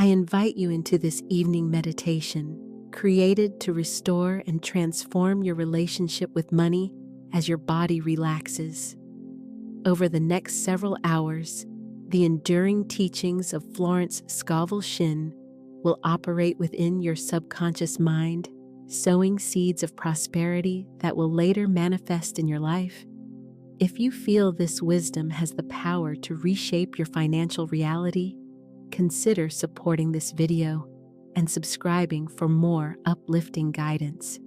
I invite you into this evening meditation, created to restore and transform your relationship with money as your body relaxes. Over the next several hours, the enduring teachings of Florence Scovel Shinn will operate within your subconscious mind, sowing seeds of prosperity that will later manifest in your life. If you feel this wisdom has the power to reshape your financial reality, consider supporting this video and subscribing for more uplifting guidance.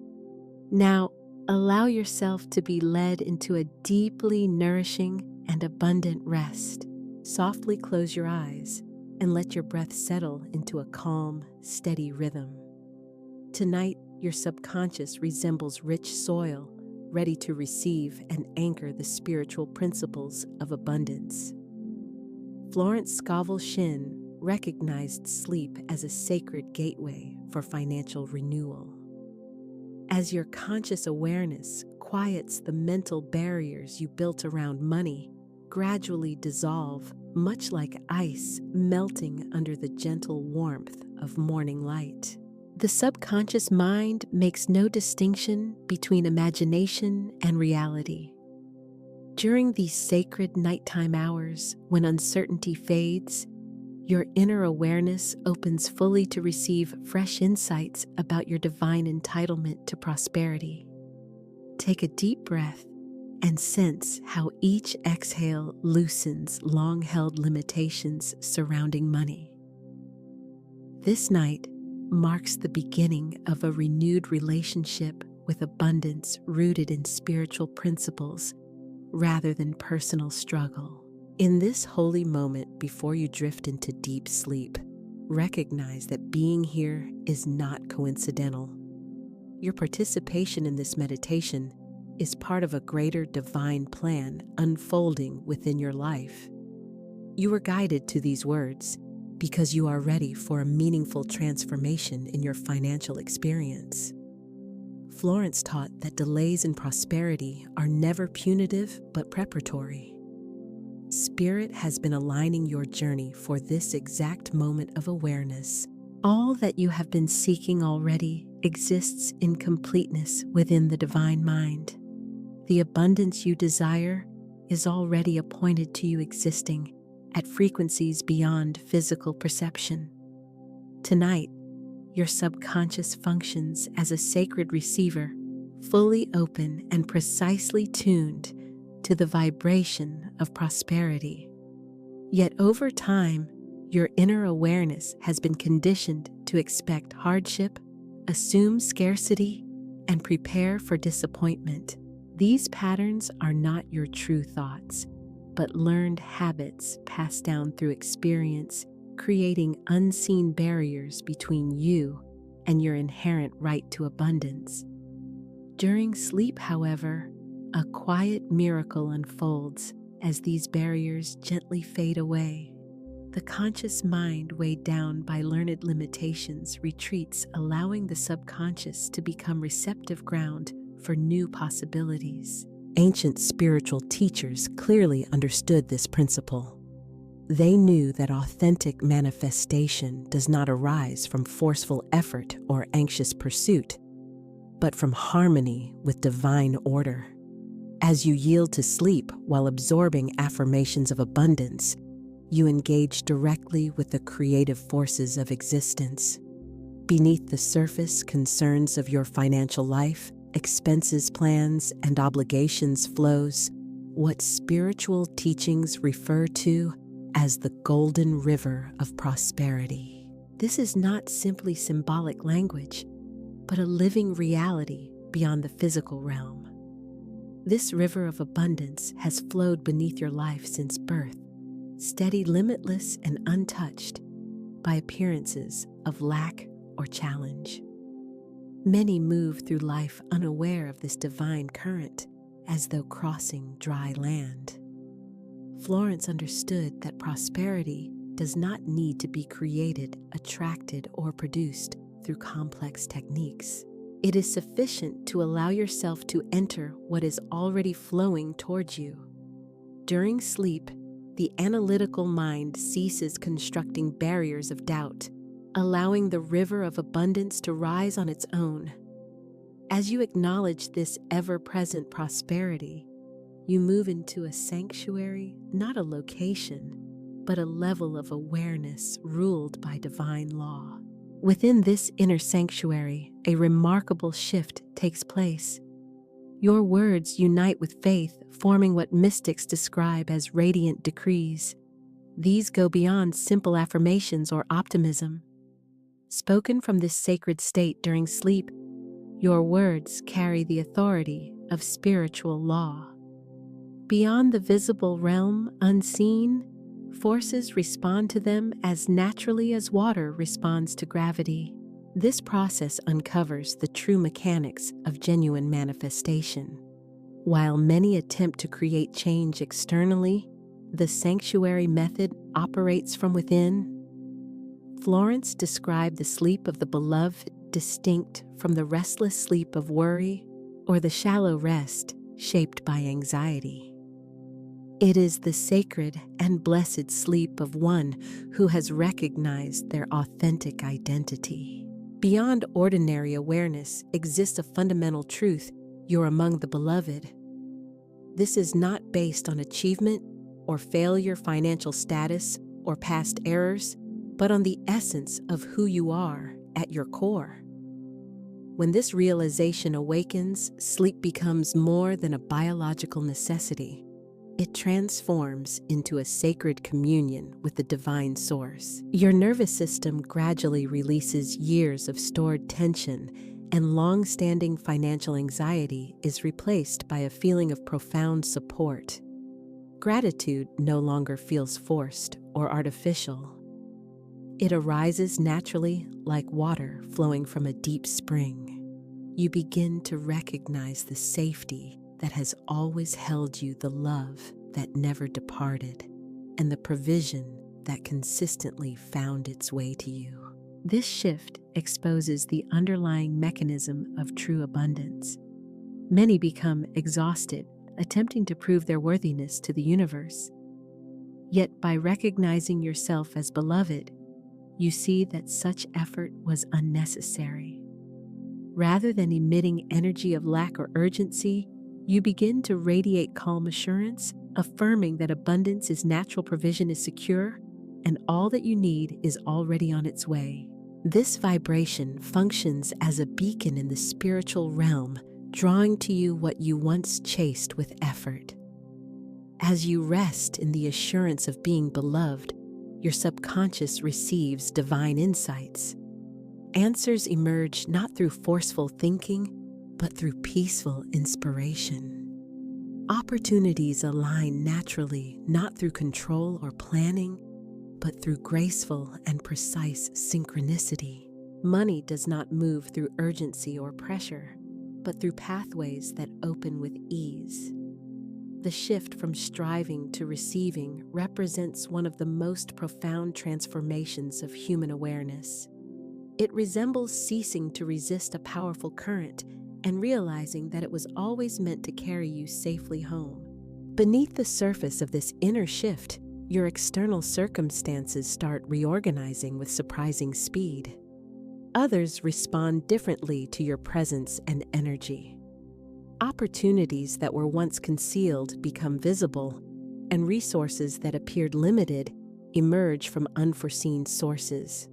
Now, allow yourself to be led into a deeply nourishing and abundant rest. Softly close your eyes and let your breath settle into a calm, steady rhythm. Tonight, your subconscious resembles rich soil, ready to receive and anchor the spiritual principles of abundance. Florence Scovel Shinn recognized sleep as a sacred gateway for financial renewal. As your conscious awareness quiets the mental barriers you built around money, gradually dissolve, much like ice melting under the gentle warmth of morning light. The subconscious mind makes no distinction between imagination and reality. During these sacred nighttime hours, when uncertainty fades, your inner awareness opens fully to receive fresh insights about your divine entitlement to prosperity. Take a deep breath and sense how each exhale loosens long-held limitations surrounding money. This night marks the beginning of a renewed relationship with abundance rooted in spiritual principles rather than personal struggle. In this holy moment before you drift into deep sleep, recognize that being here is not coincidental. Your participation in this meditation is part of a greater divine plan unfolding within your life. You are guided to these words because you are ready for a meaningful transformation in your financial experience. Florence taught that delays in prosperity are never punitive but preparatory. Spirit has been aligning your journey for this exact moment of awareness. All that you have been seeking already exists in completeness within the divine mind. The abundance you desire is already appointed to you, existing at frequencies beyond physical perception. Tonight, your subconscious functions as a sacred receiver, fully open and precisely tuned to the vibration of prosperity. Yet over time, your inner awareness has been conditioned to expect hardship, assume scarcity, and prepare for disappointment. These patterns are not your true thoughts, but learned habits passed down through experience, creating unseen barriers between you and your inherent right to abundance. During sleep, however, a quiet miracle unfolds as these barriers gently fade away. The conscious mind, weighed down by learned limitations, retreats, allowing the subconscious to become receptive ground for new possibilities. Ancient spiritual teachers clearly understood this principle. They knew that authentic manifestation does not arise from forceful effort or anxious pursuit, but from harmony with divine order. As you yield to sleep while absorbing affirmations of abundance, you engage directly with the creative forces of existence. Beneath the surface concerns of your financial life, expenses, plans, and obligations flows what spiritual teachings refer to as the golden river of prosperity. This is not simply symbolic language, but a living reality beyond the physical realm. This river of abundance has flowed beneath your life since birth, steady, limitless, and untouched by appearances of lack or challenge. Many move through life unaware of this divine current, as though crossing dry land. Florence understood that prosperity does not need to be created, attracted, or produced through complex techniques. It is sufficient to allow yourself to enter what is already flowing towards you. During sleep, the analytical mind ceases constructing barriers of doubt, allowing the river of abundance to rise on its own. As you acknowledge this ever-present prosperity, you move into a sanctuary, not a location, but a level of awareness ruled by divine law. Within this inner sanctuary, a remarkable shift takes place. Your words unite with faith, forming what mystics describe as radiant decrees. These go beyond simple affirmations or optimism. Spoken from this sacred state during sleep, your words carry the authority of spiritual law. Beyond the visible realm, unseen, forces respond to them as naturally as water responds to gravity. This process uncovers the true mechanics of genuine manifestation. While many attempt to create change externally, the sanctuary method operates from within. Florence described the sleep of the beloved distinct from the restless sleep of worry or the shallow rest shaped by anxiety. It is the sacred and blessed sleep of one who has recognized their authentic identity. Beyond ordinary awareness exists a fundamental truth: you're among the beloved. This is not based on achievement or failure, financial status, or past errors, but on the essence of who you are at your core. When this realization awakens, sleep becomes more than a biological necessity. It transforms into a sacred communion with the divine source. Your nervous system gradually releases years of stored tension, and long-standing financial anxiety is replaced by a feeling of profound support. Gratitude no longer feels forced or artificial. It arises naturally like water flowing from a deep spring. You begin to recognize the safety that has always held you, the love that never departed, and the provision that consistently found its way to you. This shift exposes the underlying mechanism of true abundance. Many become exhausted, attempting to prove their worthiness to the universe. Yet by recognizing yourself as beloved, you see that such effort was unnecessary. Rather than emitting energy of lack or urgency, you begin to radiate calm assurance, affirming that abundance is natural, provision is secure, and all that you need is already on its way. This vibration functions as a beacon in the spiritual realm, drawing to you what you once chased with effort. As you rest in the assurance of being beloved, your subconscious receives divine insights. Answers emerge not through forceful thinking, but through peaceful inspiration. Opportunities align naturally, not through control or planning, but through graceful and precise synchronicity. Money does not move through urgency or pressure, but through pathways that open with ease. The shift from striving to receiving represents one of the most profound transformations of human awareness. It resembles ceasing to resist a powerful current and realizing that it was always meant to carry you safely home. Beneath the surface of this inner shift, your external circumstances start reorganizing with surprising speed. Others respond differently to your presence and energy. Opportunities that were once concealed become visible, and resources that appeared limited emerge from unforeseen sources.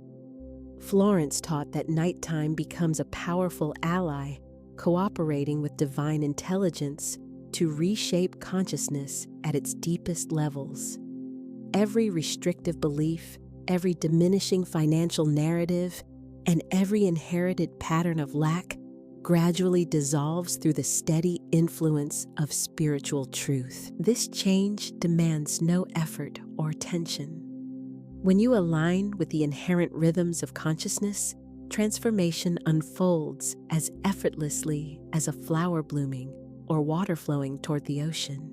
Florence taught that nighttime becomes a powerful ally, cooperating with divine intelligence to reshape consciousness at its deepest levels. Every restrictive belief, every diminishing financial narrative, and every inherited pattern of lack gradually dissolves through the steady influence of spiritual truth. This change demands no effort or tension. When you align with the inherent rhythms of consciousness, transformation unfolds as effortlessly as a flower blooming or water flowing toward the ocean.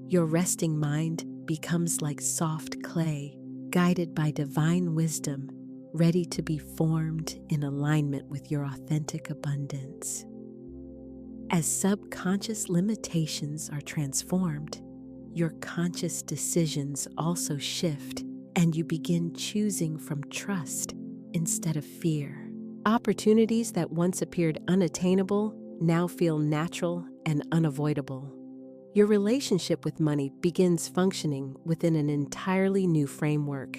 Your resting mind becomes like soft clay, guided by divine wisdom, ready to be formed in alignment with your authentic abundance. As subconscious limitations are transformed, your conscious decisions also shift, and you begin choosing from trust instead of fear. Opportunities that once appeared unattainable now feel natural and unavoidable. Your relationship with money begins functioning within an entirely new framework.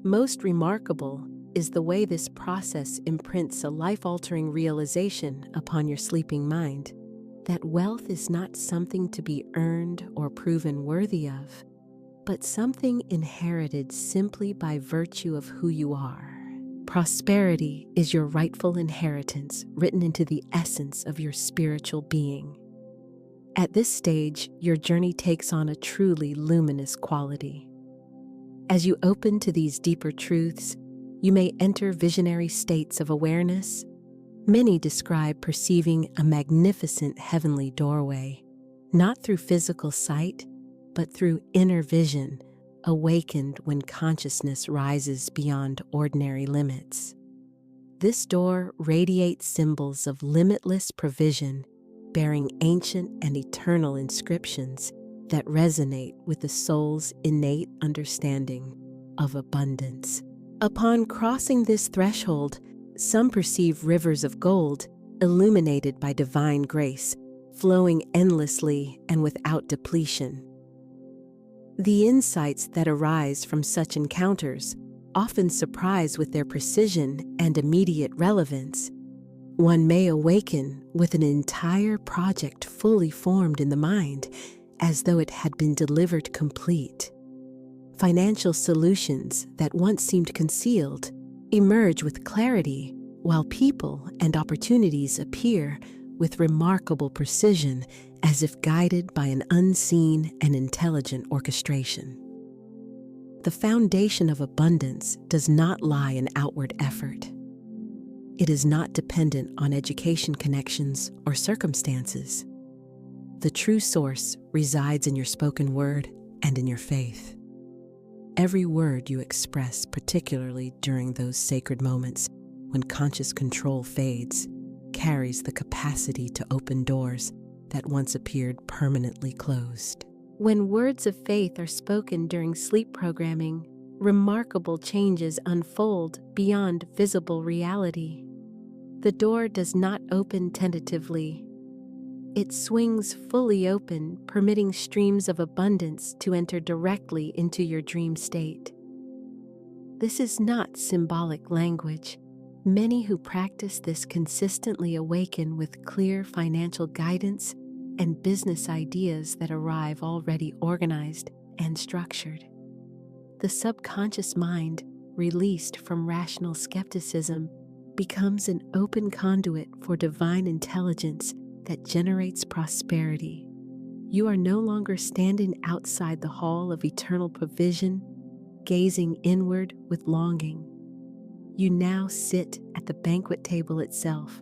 Most remarkable is the way this process imprints a life-altering realization upon your sleeping mind that wealth is not something to be earned or proven worthy of, but something inherited simply by virtue of who you are. Prosperity is your rightful inheritance written into the essence of your spiritual being. At this stage, your journey takes on a truly luminous quality. As you open to these deeper truths, you may enter visionary states of awareness. Many describe perceiving a magnificent heavenly doorway, not through physical sight, but through inner vision, awakened when consciousness rises beyond ordinary limits. This door radiates symbols of limitless provision, bearing ancient and eternal inscriptions that resonate with the soul's innate understanding of abundance. Upon crossing this threshold, some perceive rivers of gold illuminated by divine grace, flowing endlessly and without depletion. The insights that arise from such encounters often surprise with their precision and immediate relevance. One may awaken with an entire project fully formed in the mind, as though it had been delivered complete. Financial solutions that once seemed concealed emerge with clarity, while people and opportunities appear with remarkable precision, as if guided by an unseen and intelligent orchestration. The foundation of abundance does not lie in outward effort. It is not dependent on education connections or circumstances. The true source resides in your spoken word and in your faith. Every word you express, particularly during those sacred moments when conscious control fades, carries the capacity to open doors that once appeared permanently closed. When words of faith are spoken during sleep programming, remarkable changes unfold beyond visible reality. The door does not open tentatively. It swings fully open, permitting streams of abundance to enter directly into your dream state. This is not symbolic language. Many who practice this consistently awaken with clear financial guidance and business ideas that arrive already organized and structured. The subconscious mind, released from rational skepticism, becomes an open conduit for divine intelligence that generates prosperity. You are no longer standing outside the hall of eternal provision, gazing inward with longing. You now sit at the banquet table itself.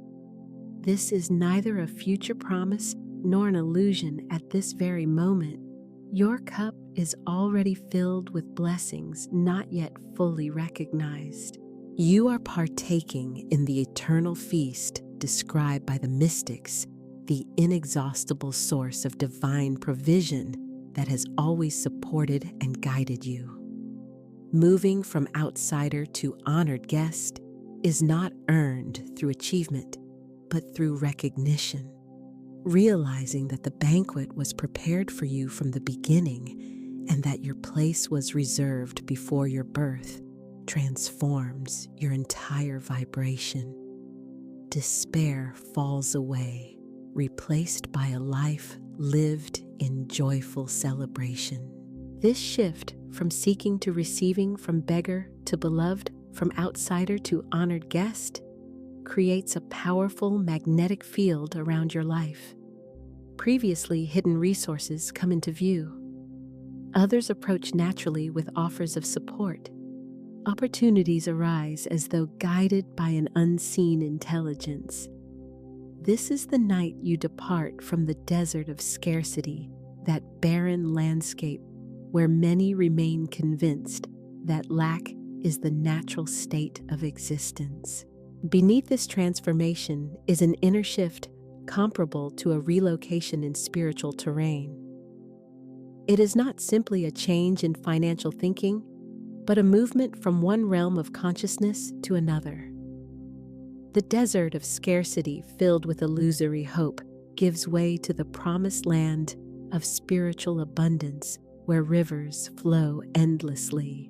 This is neither a future promise nor an illusion at this very moment. Your cup is already filled with blessings not yet fully recognized. You are partaking in the eternal feast described by the mystics, the inexhaustible source of divine provision that has always supported and guided you. Moving from outsider to honored guest is not earned through achievement, but through recognition. Realizing that the banquet was prepared for you from the beginning and that your place was reserved before your birth transforms your entire vibration. Despair falls away, replaced by a life lived in joyful celebration. This shift from seeking to receiving, from beggar to beloved, from outsider to honored guest, creates a powerful magnetic field around your life. Previously hidden resources come into view. Others approach naturally with offers of support. Opportunities arise as though guided by an unseen intelligence. This is the night you depart from the desert of scarcity, that barren landscape where many remain convinced that lack is the natural state of existence. Beneath this transformation is an inner shift comparable to a relocation in spiritual terrain. It is not simply a change in financial thinking, but a movement from one realm of consciousness to another. The desert of scarcity filled with illusory hope gives way to the promised land of spiritual abundance where rivers flow endlessly.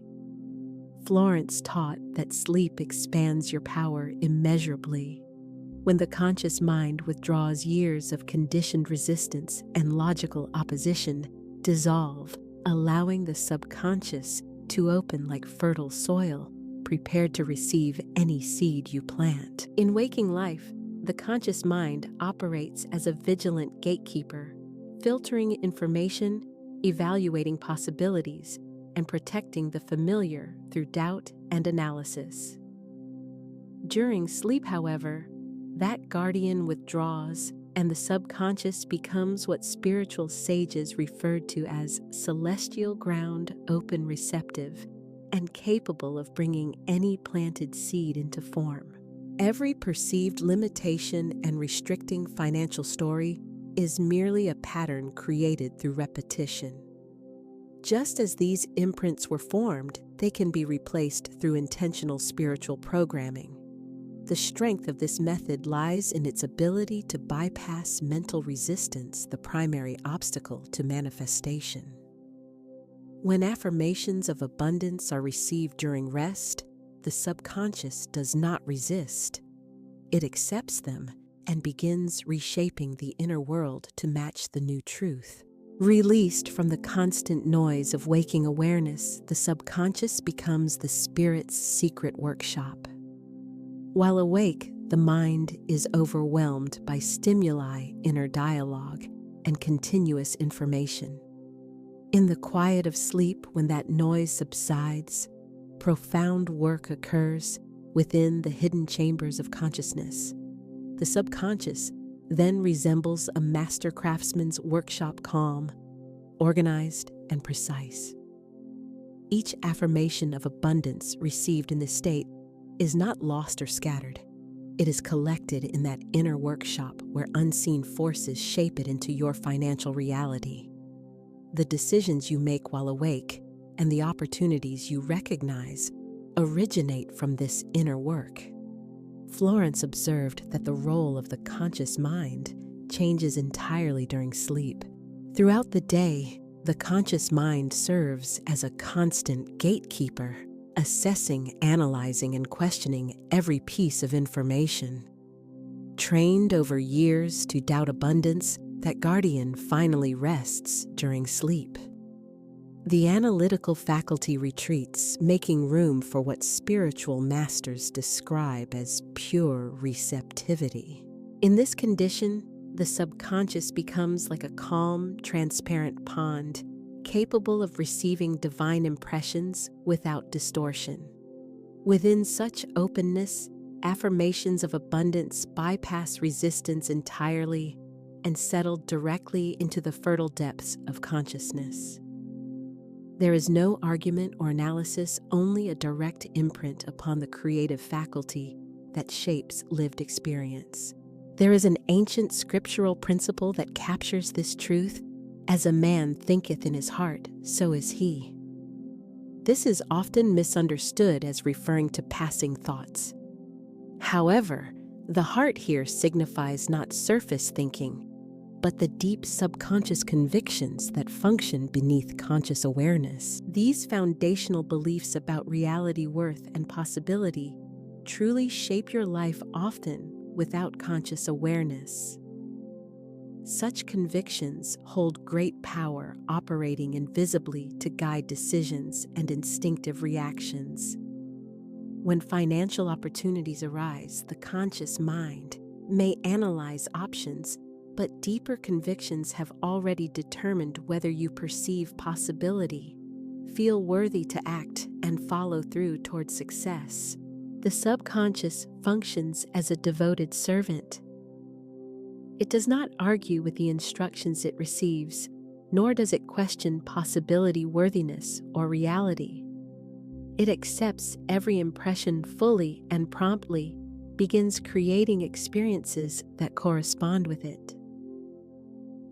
Florence taught that sleep expands your power immeasurably. When the conscious mind withdraws, years of conditioned resistance and logical opposition dissolve, allowing the subconscious to open like fertile soil, prepared to receive any seed you plant. In waking life, the conscious mind operates as a vigilant gatekeeper, filtering information, evaluating possibilities, and protecting the familiar through doubt and analysis. During sleep, however, that guardian withdraws, and the subconscious becomes what spiritual sages referred to as celestial ground, open, receptive, and capable of bringing any planted seed into form. Every perceived limitation and restricting financial story is merely a pattern created through repetition. Just as these imprints were formed, they can be replaced through intentional spiritual programming. The strength of this method lies in its ability to bypass mental resistance, the primary obstacle to manifestation. When affirmations of abundance are received during rest, the subconscious does not resist. It accepts them and begins reshaping the inner world to match the new truth. Released from the constant noise of waking awareness, the subconscious becomes the spirit's secret workshop. While awake, the mind is overwhelmed by stimuli, inner dialogue, and continuous information. In the quiet of sleep, when that noise subsides, profound work occurs within the hidden chambers of consciousness. The subconscious then resembles a master craftsman's workshop, calm, organized, and precise. Each affirmation of abundance received in this state is not lost or scattered. It is collected in that inner workshop where unseen forces shape it into your financial reality. The decisions you make while awake and the opportunities you recognize originate from this inner work. Florence observed that the role of the conscious mind changes entirely during sleep. Throughout the day, the conscious mind serves as a constant gatekeeper, assessing, analyzing, and questioning every piece of information. Trained over years to doubt abundance, that guardian finally rests during sleep. The analytical faculty retreats, making room for what spiritual masters describe as pure receptivity. In this condition, the subconscious becomes like a calm, transparent pond, capable of receiving divine impressions without distortion. Within such openness, affirmations of abundance bypass resistance entirely and settle directly into the fertile depths of consciousness. There is no argument or analysis, only a direct imprint upon the creative faculty that shapes lived experience. There is an ancient scriptural principle that captures this truth: as a man thinketh in his heart, so is he. This is often misunderstood as referring to passing thoughts. However, the heart here signifies not surface thinking, but the deep subconscious convictions that function beneath conscious awareness. These foundational beliefs about reality, worth, and possibility truly shape your life, often without conscious awareness. Such convictions hold great power, operating invisibly to guide decisions and instinctive reactions. When financial opportunities arise, the conscious mind may analyze options, but deeper convictions have already determined whether you perceive possibility, feel worthy to act, and follow through toward success. The subconscious functions as a devoted servant. It does not argue with the instructions it receives, nor does it question possibility, worthiness, or reality. It accepts every impression fully and promptly begins creating experiences that correspond with it.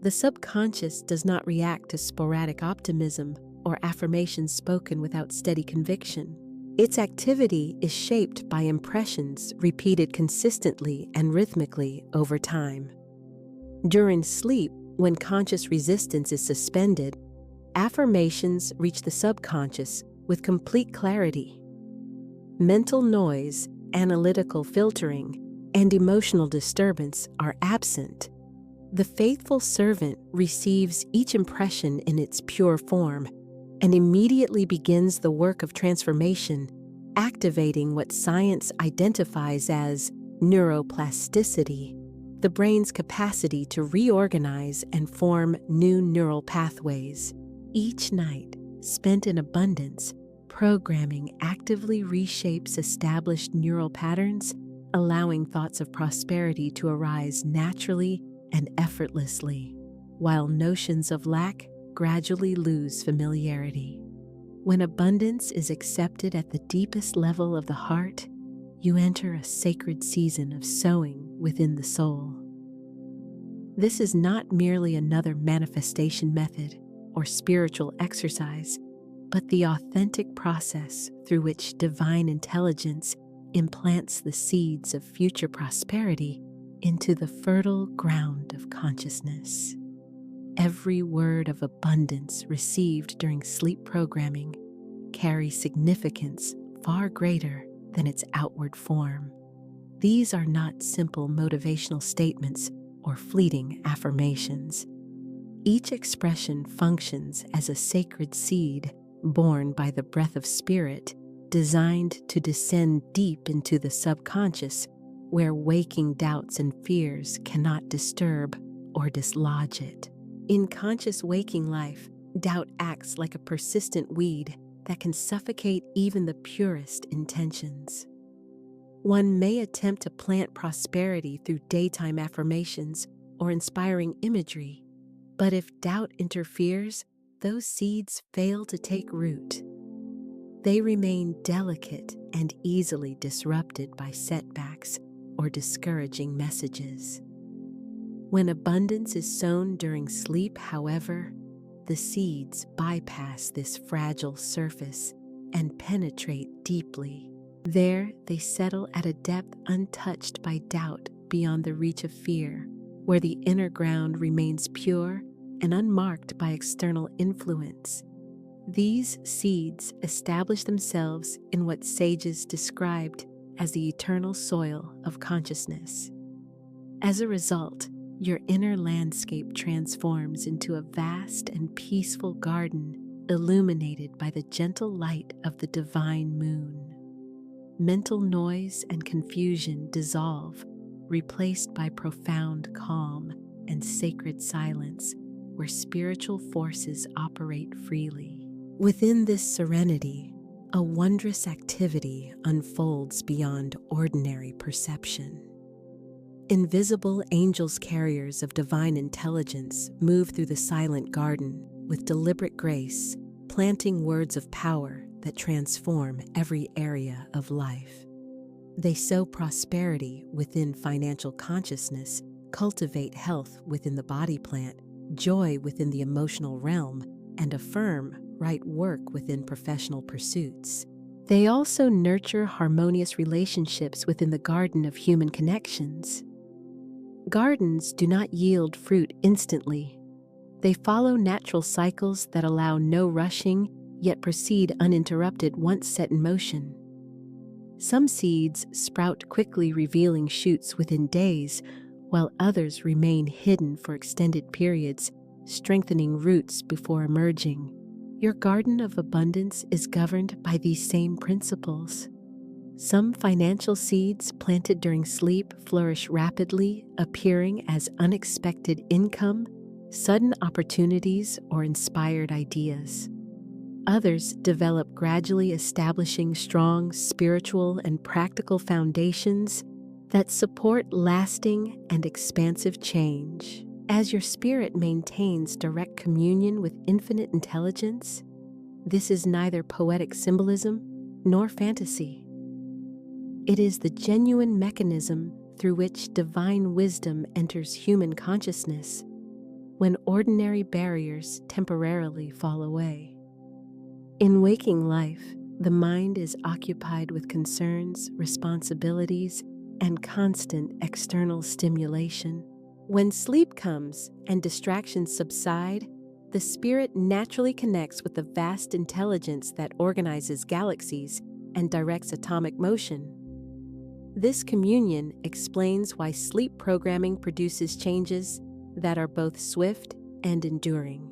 The subconscious does not react to sporadic optimism, or affirmations spoken without steady conviction. Its activity is shaped by impressions repeated consistently and rhythmically over time. During sleep, when conscious resistance is suspended, affirmations reach the subconscious with complete clarity. Mental noise, analytical filtering, and emotional disturbance are absent. The faithful servant receives each impression in its pure form and immediately begins the work of transformation, activating what science identifies as neuroplasticity, the brain's capacity to reorganize and form new neural pathways. Each night, spent in abundance, programming actively reshapes established neural patterns, allowing thoughts of prosperity to arise naturally and effortlessly, while notions of lack gradually lose familiarity. When abundance is accepted at the deepest level of the heart, you enter a sacred season of sowing within the soul. This is not merely another manifestation method or spiritual exercise, but the authentic process through which divine intelligence implants the seeds of future prosperity into the fertile ground of consciousness. Every word of abundance received during sleep programming carries significance far greater than its outward form. These are not simple motivational statements or fleeting affirmations. Each expression functions as a sacred seed born by the breath of spirit, designed to descend deep into the subconscious, where waking doubts and fears cannot disturb or dislodge it. In conscious waking life, doubt acts like a persistent weed that can suffocate even the purest intentions. One may attempt to plant prosperity through daytime affirmations or inspiring imagery, but if doubt interferes, those seeds fail to take root. They remain delicate and easily disrupted by setbacks or discouraging messages. When abundance is sown during sleep, however, the seeds bypass this fragile surface and penetrate deeply. There, they settle at a depth untouched by doubt beyond the reach of fear, where the inner ground remains pure and unmarked by external influence. These seeds establish themselves in what sages described as the eternal soil of consciousness. As a result, your inner landscape transforms into a vast and peaceful garden illuminated by the gentle light of the divine moon. Mental noise and confusion dissolve, replaced by profound calm and sacred silence, where spiritual forces operate freely. Within this serenity, a wondrous activity unfolds beyond ordinary perception. Invisible angels, carriers of divine intelligence, move through the silent garden with deliberate grace, planting words of power that transform every area of life. They sow prosperity within financial consciousness, cultivate health within the body plant, joy within the emotional realm, and affirm right work within professional pursuits. They also nurture harmonious relationships within the garden of human connections. Gardens do not yield fruit instantly. They follow natural cycles that allow no rushing, yet proceed uninterrupted once set in motion. Some seeds sprout quickly, revealing shoots within days, while others remain hidden for extended periods, strengthening roots before emerging. Your garden of abundance is governed by these same principles. Some financial seeds planted during sleep flourish rapidly, appearing as unexpected income, sudden opportunities, or inspired ideas. Others develop gradually, establishing strong spiritual and practical foundations that support lasting and expansive change. As your spirit maintains direct communion with infinite intelligence, this is neither poetic symbolism nor fantasy. It is the genuine mechanism through which divine wisdom enters human consciousness when ordinary barriers temporarily fall away. In waking life, the mind is occupied with concerns, responsibilities, and constant external stimulation. When sleep comes and distractions subside, the spirit naturally connects with the vast intelligence that organizes galaxies and directs atomic motion. This communion explains why sleep programming produces changes that are both swift and enduring.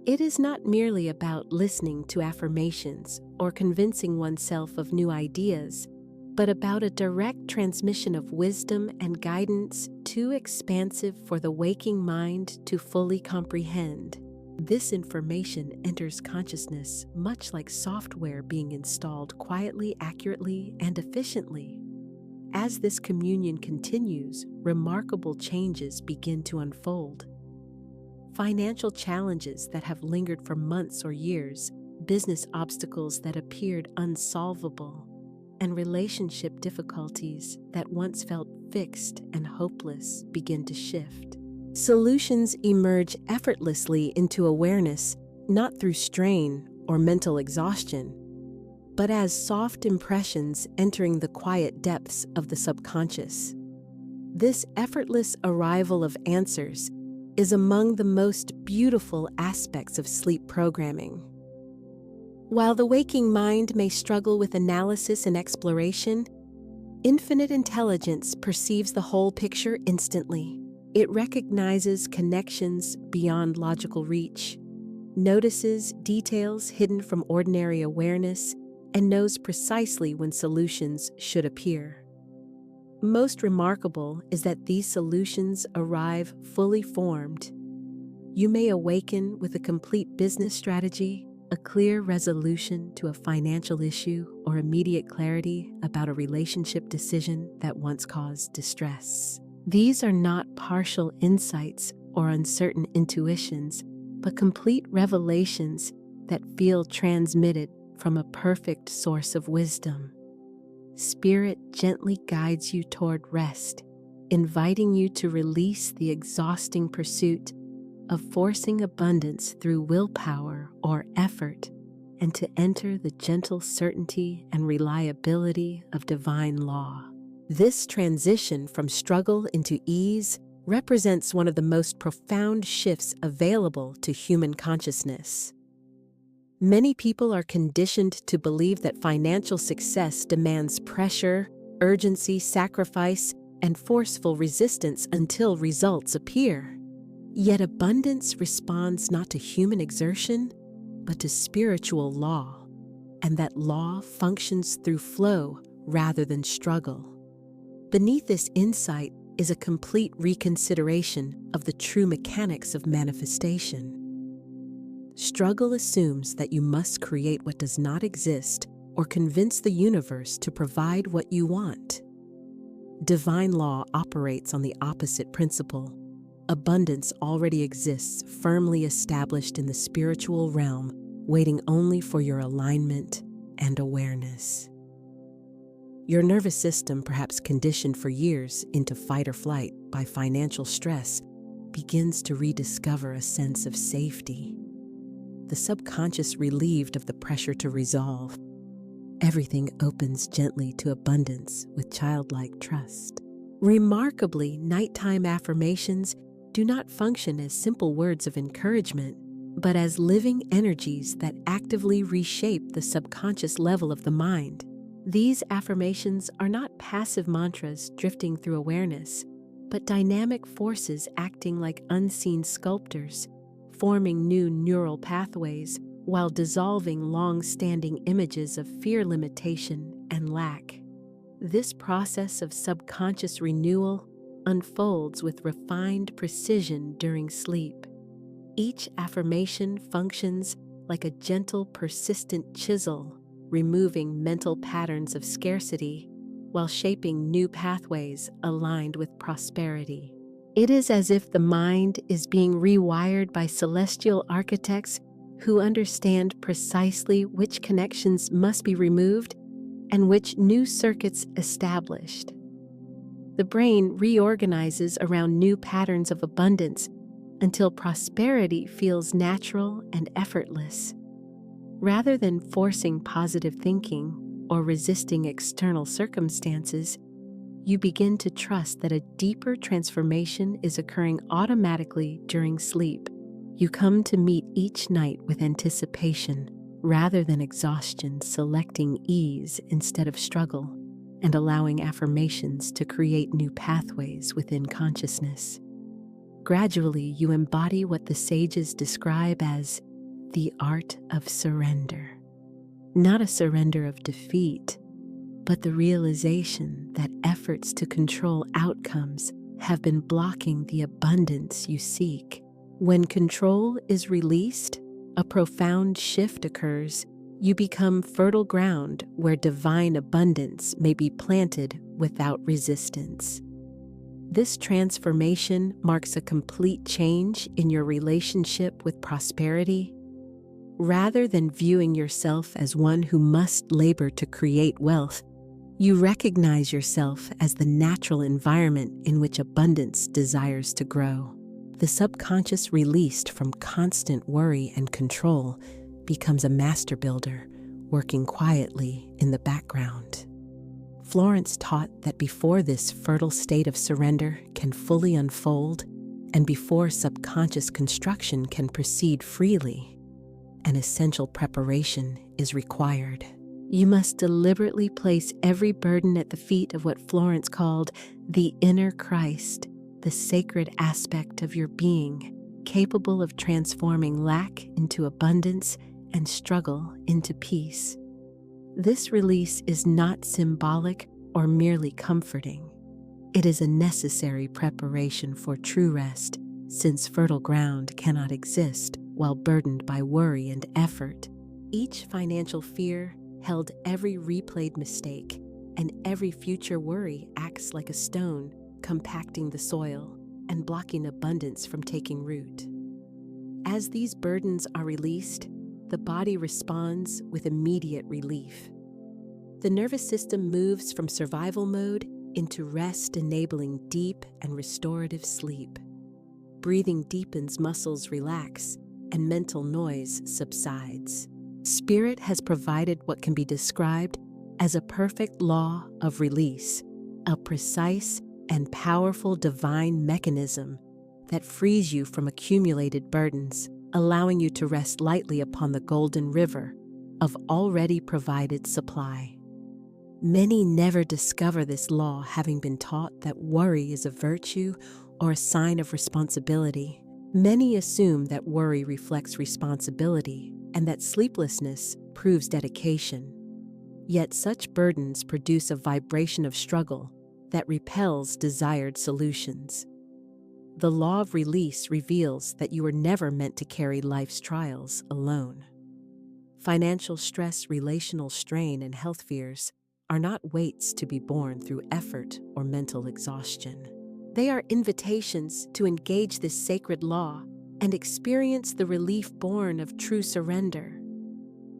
It is not merely about listening to affirmations or convincing oneself of new ideas, but about a direct transmission of wisdom and guidance too expansive for the waking mind to fully comprehend. This information enters consciousness much like software being installed quietly, accurately, and efficiently. As this communion continues, remarkable changes begin to unfold. Financial challenges that have lingered for months or years, business obstacles that appeared unsolvable, and relationship difficulties that once felt fixed and hopeless begin to shift. Solutions emerge effortlessly into awareness, not through strain or mental exhaustion, but as soft impressions entering the quiet depths of the subconscious. This effortless arrival of answers is among the most beautiful aspects of sleep programming. While the waking mind may struggle with analysis and exploration, infinite intelligence perceives the whole picture instantly. It recognizes connections beyond logical reach, notices details hidden from ordinary awareness, and knows precisely when solutions should appear. Most remarkable is that these solutions arrive fully formed. You may awaken with a complete business strategy, a clear resolution to a financial issue, or immediate clarity about a relationship decision that once caused distress. These are not partial insights or uncertain intuitions, but complete revelations that feel transmitted from a perfect source of wisdom. Spirit gently guides you toward rest, inviting you to release the exhausting pursuit of forcing abundance through willpower or effort, and to enter the gentle certainty and reliability of divine law. This transition from struggle into ease represents one of the most profound shifts available to human consciousness. Many people are conditioned to believe that financial success demands pressure, urgency, sacrifice, and forceful resistance until results appear. Yet abundance responds not to human exertion, but to spiritual law, and that law functions through flow rather than struggle. Beneath this insight is a complete reconsideration of the true mechanics of manifestation. Struggle assumes that you must create what does not exist or convince the universe to provide what you want. Divine law operates on the opposite principle. Abundance already exists, firmly established in the spiritual realm, waiting only for your alignment and awareness. Your nervous system, perhaps conditioned for years into fight or flight by financial stress, begins to rediscover a sense of safety. The subconscious relieved of the pressure to resolve. Everything opens gently to abundance with childlike trust. Remarkably, nighttime affirmations do not function as simple words of encouragement, but as living energies that actively reshape the subconscious level of the mind. These affirmations are not passive mantras drifting through awareness, but dynamic forces acting like unseen sculptors, forming new neural pathways while dissolving long-standing images of fear, limitation, and lack. This process of subconscious renewal unfolds with refined precision during sleep. Each affirmation functions like a gentle, persistent chisel, removing mental patterns of scarcity while shaping new pathways aligned with prosperity. It is as if the mind is being rewired by celestial architects who understand precisely which connections must be removed and which new circuits established. The brain reorganizes around new patterns of abundance until prosperity feels natural and effortless. Rather than forcing positive thinking or resisting external circumstances, you begin to trust that a deeper transformation is occurring automatically during sleep. You come to meet each night with anticipation rather than exhaustion, selecting ease instead of struggle, and allowing affirmations to create new pathways within consciousness. Gradually, you embody what the sages describe as the art of surrender. Not a surrender of defeat, but the realization that efforts to control outcomes have been blocking the abundance you seek. When control is released, a profound shift occurs. You become fertile ground where divine abundance may be planted without resistance. This transformation marks a complete change in your relationship with prosperity. Rather than viewing yourself as one who must labor to create wealth, you recognize yourself as the natural environment in which abundance desires to grow. The subconscious, released from constant worry and control, becomes a master builder, working quietly in the background. Florence taught that before this fertile state of surrender can fully unfold, and before subconscious construction can proceed freely, an essential preparation is required. You must deliberately place every burden at the feet of what Florence called the inner Christ, the sacred aspect of your being, capable of transforming lack into abundance and struggle into peace. This release is not symbolic or merely comforting. It is a necessary preparation for true rest, since fertile ground cannot exist while burdened by worry and effort. Each financial fear held every replayed mistake, and every future worry acts like a stone, compacting the soil and blocking abundance from taking root. As these burdens are released, the body responds with immediate relief. The nervous system moves from survival mode into rest, enabling deep and restorative sleep. Breathing deepens, muscles relax, and mental noise subsides. Spirit has provided what can be described as a perfect law of release, a precise and powerful divine mechanism that frees you from accumulated burdens, allowing you to rest lightly upon the golden river of already provided supply. Many never discover this law, having been taught that worry is a virtue or a sign of responsibility. Many assume that worry reflects responsibility and that sleeplessness proves dedication. Yet such burdens produce a vibration of struggle that repels desired solutions. The law of release reveals that you are never meant to carry life's trials alone. Financial stress, relational strain, and health fears are not weights to be borne through effort or mental exhaustion. They are invitations to engage this sacred law and experience the relief born of true surrender.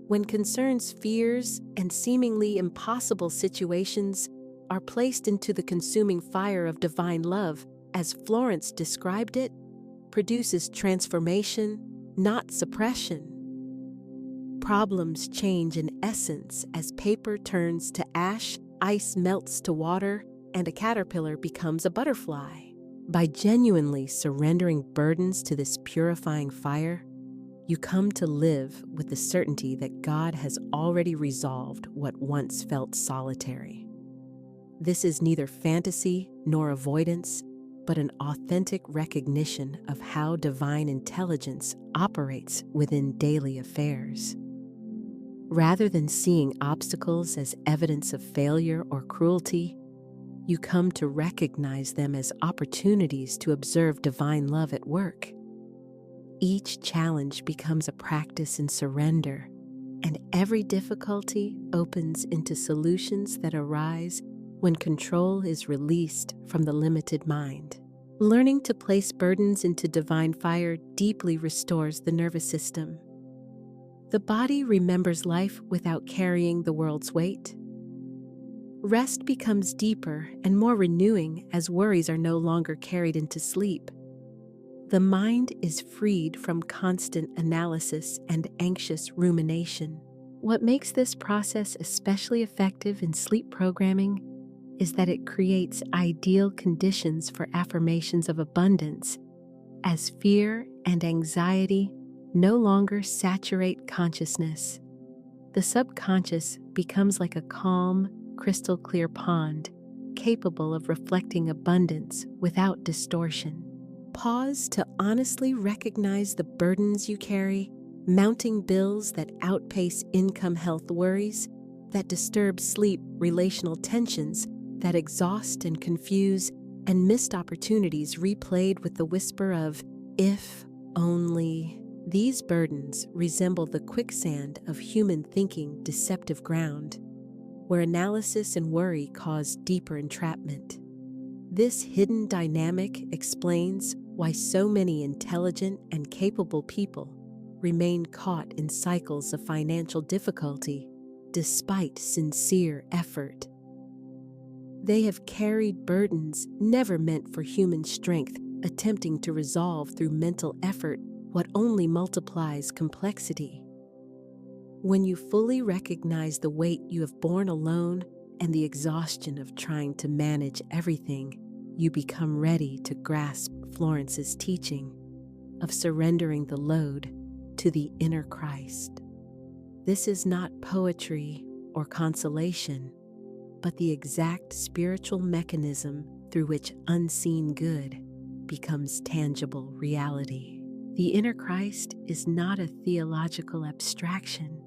When concerns, fears, and seemingly impossible situations are placed into the consuming fire of divine love, as Florence described it, produces transformation, not suppression. Problems change in essence as paper turns to ash, ice melts to water, and a caterpillar becomes a butterfly. By genuinely surrendering burdens to this purifying fire, you come to live with the certainty that God has already resolved what once felt solitary. This is neither fantasy nor avoidance, but an authentic recognition of how divine intelligence operates within daily affairs. Rather than seeing obstacles as evidence of failure or cruelty, you come to recognize them as opportunities to observe divine love at work. Each challenge becomes a practice in surrender, and every difficulty opens into solutions that arise when control is released from the limited mind. Learning to place burdens into divine fire deeply restores the nervous system. The body remembers life without carrying the world's weight. Rest becomes deeper and more renewing as worries are no longer carried into sleep. The mind is freed from constant analysis and anxious rumination. What makes this process especially effective in sleep programming is that it creates ideal conditions for affirmations of abundance, as fear and anxiety no longer saturate consciousness. The subconscious becomes like a calm, crystal clear pond, capable of reflecting abundance without distortion. Pause to honestly recognize the burdens you carry, mounting bills that outpace income health worries, that disturb sleep relational tensions, that exhaust and confuse, and missed opportunities replayed with the whisper of, if only. These burdens resemble the quicksand of human thinking deceptive ground, where analysis and worry cause deeper entrapment. This hidden dynamic explains why so many intelligent and capable people remain caught in cycles of financial difficulty despite sincere effort. They have carried burdens never meant for human strength, attempting to resolve through mental effort what only multiplies complexity. When you fully recognize the weight you have borne alone and the exhaustion of trying to manage everything, you become ready to grasp Florence's teaching of surrendering the load to the inner Christ. This is not poetry or consolation, but the exact spiritual mechanism through which unseen good becomes tangible reality. The inner Christ is not a theological abstraction,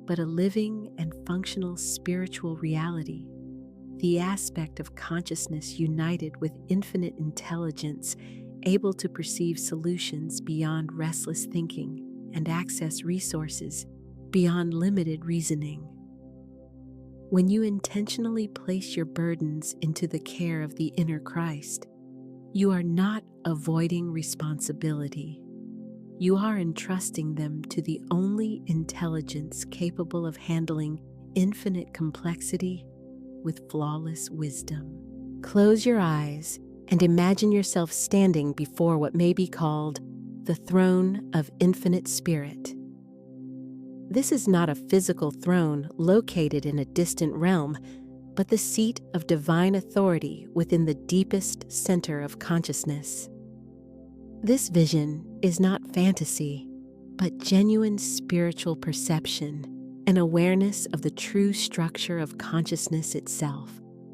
but a living and functional spiritual reality, the aspect of consciousness united with infinite intelligence, able to perceive solutions beyond restless thinking and access resources beyond limited reasoning. When you intentionally place your burdens into the care of the inner Christ, you are not avoiding responsibility. You are entrusting them to the only intelligence capable of handling infinite complexity with flawless wisdom. Close your eyes and imagine yourself standing before what may be called the throne of infinite spirit. This is not a physical throne located in a distant realm, but the seat of divine authority within the deepest center of consciousness. This vision is not fantasy, but genuine spiritual perception, an awareness of the true structure of consciousness itself.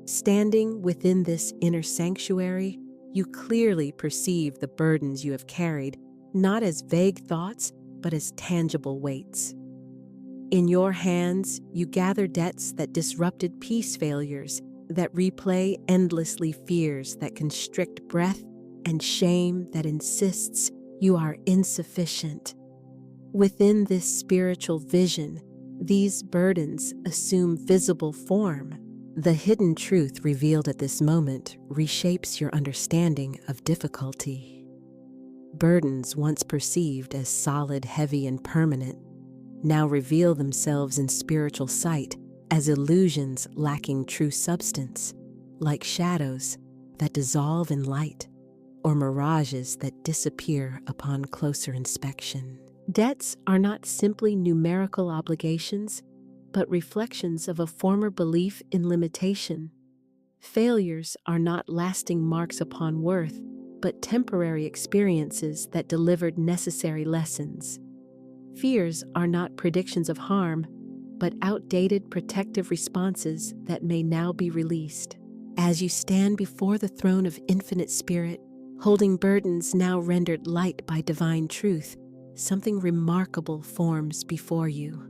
Standing within this inner sanctuary, you clearly perceive the burdens you have carried, not as vague thoughts, but as tangible weights. In your hands, you gather debts that disrupted peace failures, that replay endlessly fears that constrict breath, and shame that insists you are insufficient. Within this spiritual vision, these burdens assume visible form. The hidden truth revealed at this moment reshapes your understanding of difficulty. Burdens once perceived as solid, heavy, and permanent now reveal themselves in spiritual sight as illusions lacking true substance, like shadows that dissolve in light or mirages that disappear upon closer inspection. Debts are not simply numerical obligations, but reflections of a former belief in limitation. Failures are not lasting marks upon worth, but temporary experiences that delivered necessary lessons. Fears are not predictions of harm, but outdated protective responses that may now be released. As you stand before the throne of infinite spirit, holding burdens now rendered light by divine truth, something remarkable forms before you.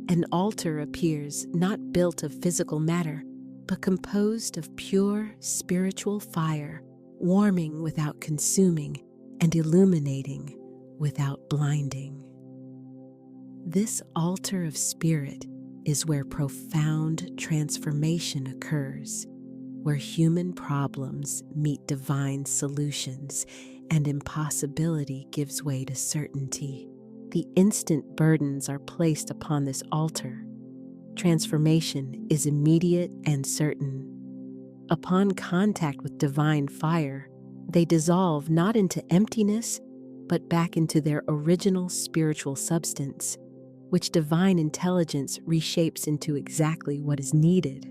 An altar appears not built of physical matter, but composed of pure spiritual fire, warming without consuming and illuminating without blinding. This altar of spirit is where profound transformation occurs, where human problems meet divine solutions and impossibility gives way to certainty. The instant burdens are placed upon this altar, transformation is immediate and certain. Upon contact with divine fire, they dissolve not into emptiness, but back into their original spiritual substance, which divine intelligence reshapes into exactly what is needed.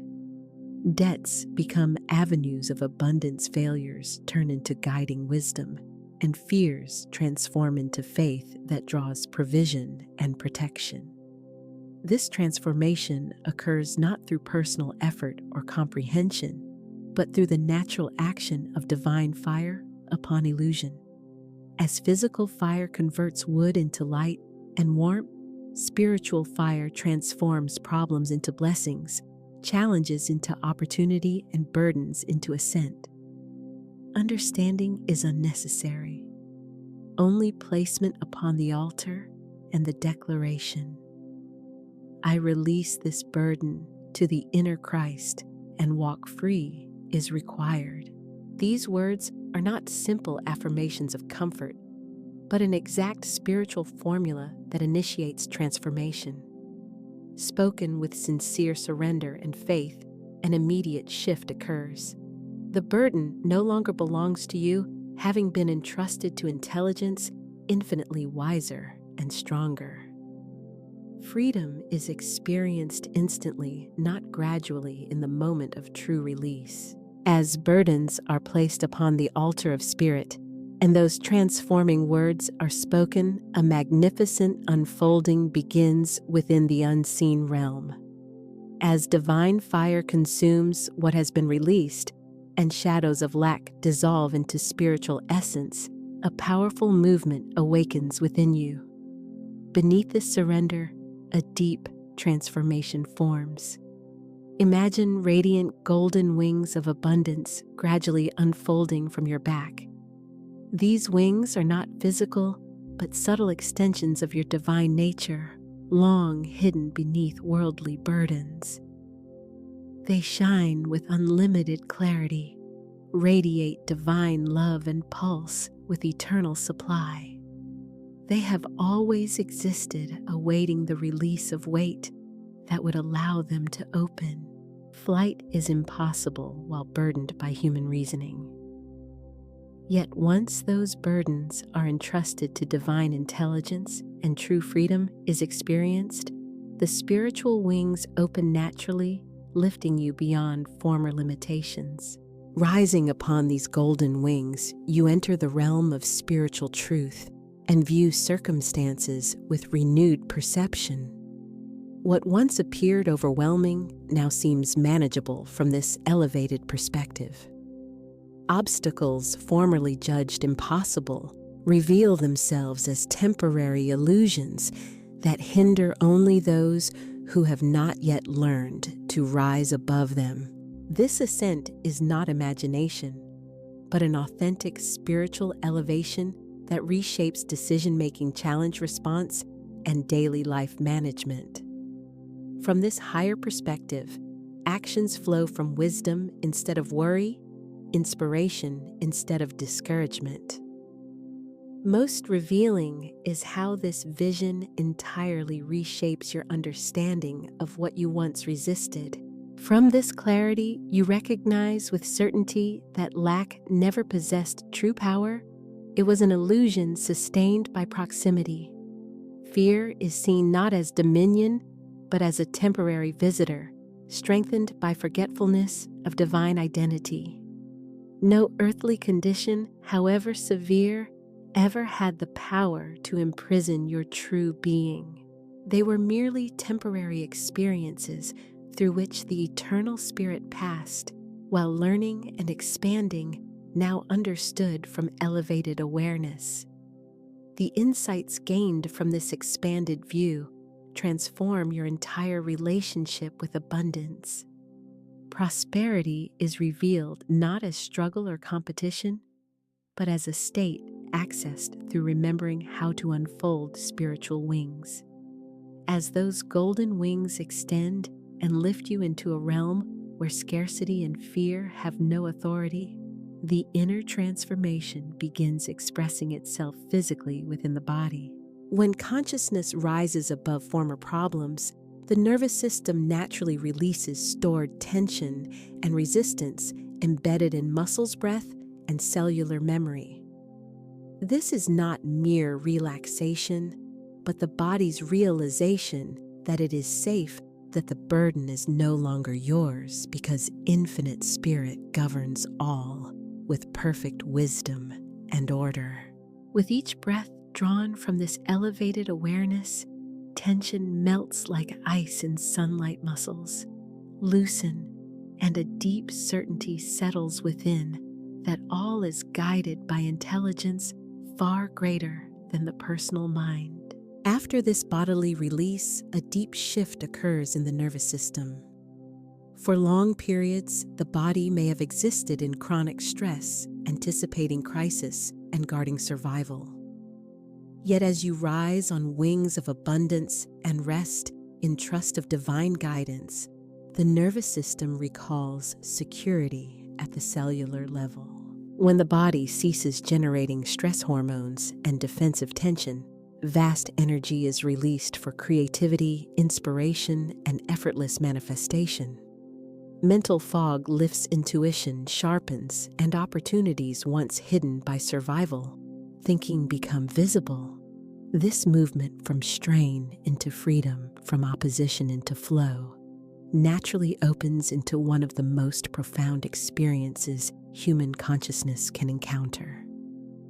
Debts become avenues of abundance, failures turn into guiding wisdom, and fears transform into faith that draws provision and protection. This transformation occurs not through personal effort or comprehension, but through the natural action of divine fire upon illusion. As physical fire converts wood into light and warmth, spiritual fire transforms problems into blessings, challenges into opportunity, and burdens into ascent. Understanding is unnecessary. Only placement upon the altar and the declaration, "I release this burden to the inner Christ and walk free," is required. These words are not simple affirmations of comfort, but an exact spiritual formula that initiates transformation. Spoken with sincere surrender and faith, an immediate shift occurs. The burden no longer belongs to you, having been entrusted to intelligence infinitely wiser and stronger. Freedom is experienced instantly, not gradually in the moment of true release. As burdens are placed upon the altar of spirit, and those transforming words are spoken, a magnificent unfolding begins within the unseen realm. As divine fire consumes what has been released, and shadows of lack dissolve into spiritual essence, a powerful movement awakens within you. Beneath this surrender, a deep transformation forms. Imagine radiant golden wings of abundance gradually unfolding from your back. These wings are not physical, but subtle extensions of your divine nature, long hidden beneath worldly burdens. They shine with unlimited clarity, radiate divine love, and pulse with eternal supply. They have always existed, awaiting the release of weight that would allow them to open. Flight is impossible while burdened by human reasoning. Yet once those burdens are entrusted to divine intelligence and true freedom is experienced, the spiritual wings open naturally, lifting you beyond former limitations. Rising upon these golden wings, you enter the realm of spiritual truth and view circumstances with renewed perception. What once appeared overwhelming now seems manageable from this elevated perspective. Obstacles formerly judged impossible reveal themselves as temporary illusions that hinder only those who have not yet learned to rise above them. This ascent is not imagination, but an authentic spiritual elevation that reshapes decision-making, challenge response, and daily life management. From this higher perspective, actions flow from wisdom instead of worry, inspiration instead of discouragement. Most revealing is how this vision entirely reshapes your understanding of what you once resisted. From this clarity, you recognize with certainty that lack never possessed true power. It was an illusion sustained by proximity. Fear is seen not as dominion, but as a temporary visitor, strengthened by forgetfulness of divine identity. No earthly condition, however severe, ever had the power to imprison your true being. They were merely temporary experiences through which the eternal spirit passed, while learning and expanding, now understood from elevated awareness. The insights gained from this expanded view transform your entire relationship with abundance. Prosperity is revealed not as struggle or competition, but as a state accessed through remembering how to unfold spiritual wings. As those golden wings extend and lift you into a realm where scarcity and fear have no authority, the inner transformation begins expressing itself physically within the body. When consciousness rises above former problems, the nervous system naturally releases stored tension and resistance embedded in muscles, breath, and cellular memory. This is not mere relaxation, but the body's realization that it is safe, that the burden is no longer yours because infinite spirit governs all with perfect wisdom and order. With each breath drawn from this elevated awareness, tension melts like ice in sunlight muscles, loosen, and a deep certainty settles within that all is guided by intelligence far greater than the personal mind. After this bodily release, a deep shift occurs in the nervous system. For long periods, the body may have existed in chronic stress, anticipating crisis and guarding survival. Yet as you rise on wings of abundance and rest in trust of divine guidance, the nervous system recalls security at the cellular level. When the body ceases generating stress hormones and defensive tension, vast energy is released for creativity, inspiration, and effortless manifestation. Mental fog lifts intuition, sharpens, and opportunities once hidden by survival, thinking become visible. This movement from strain into freedom, from opposition into flow, naturally opens into one of the most profound experiences human consciousness can encounter.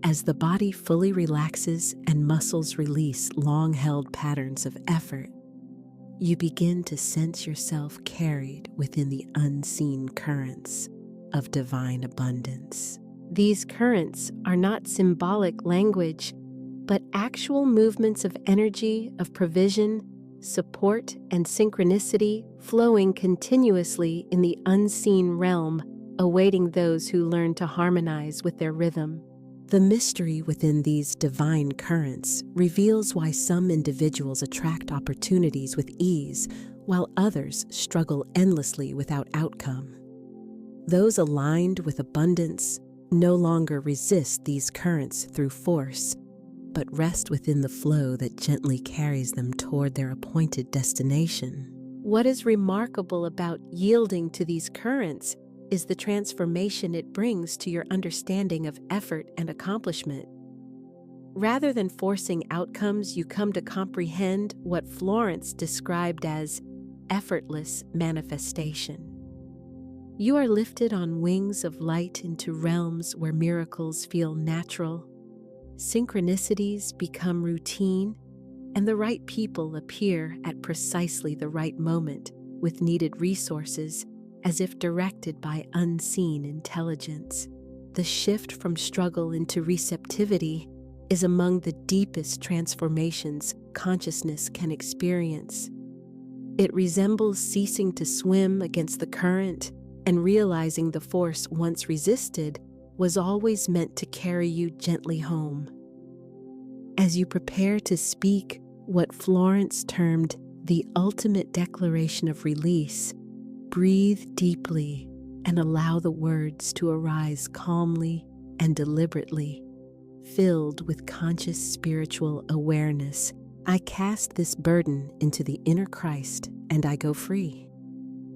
As the body fully relaxes and muscles release long-held patterns of effort, you begin to sense yourself carried within the unseen currents of divine abundance. These currents are not symbolic language, but actual movements of energy, of provision, support, and synchronicity flowing continuously in the unseen realm, awaiting those who learn to harmonize with their rhythm. The mystery within these divine currents reveals why some individuals attract opportunities with ease, while others struggle endlessly without outcome. Those aligned with abundance no longer resist these currents through force, but rest within the flow that gently carries them toward their appointed destination. What is remarkable about yielding to these currents is the transformation it brings to your understanding of effort and accomplishment. Rather than forcing outcomes, you come to comprehend what Florence described as effortless manifestation. You are lifted on wings of light into realms where miracles feel natural, synchronicities become routine, and the right people appear at precisely the right moment with needed resources, as if directed by unseen intelligence. The shift from struggle into receptivity is among the deepest transformations consciousness can experience. It resembles ceasing to swim against the current and realizing the force once resisted was always meant to carry you gently home. As you prepare to speak what Florence termed the ultimate declaration of release, breathe deeply and allow the words to arise calmly and deliberately, filled with conscious spiritual awareness. I cast this burden into the inner Christ and I go free.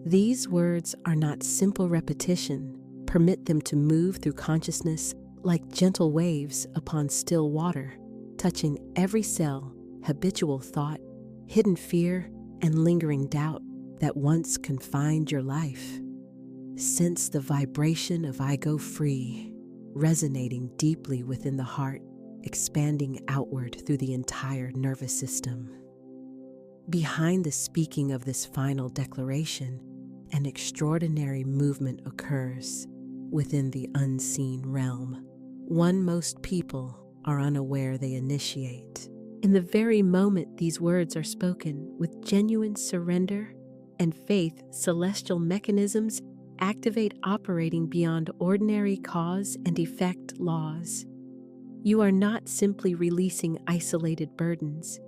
These words are not simple repetition. Permit them to move through consciousness like gentle waves upon still water, touching every cell, habitual thought, hidden fear, and lingering doubt that once confined your life. Sense the vibration of I go free, resonating deeply within the heart, expanding outward through the entire nervous system. Behind the speaking of this final declaration, an extraordinary movement occurs within the unseen realm, one most people are unaware they initiate. In the very moment these words are spoken, with genuine surrender and faith, celestial mechanisms activate, operating beyond ordinary cause and effect laws. You are not simply releasing isolated burdens.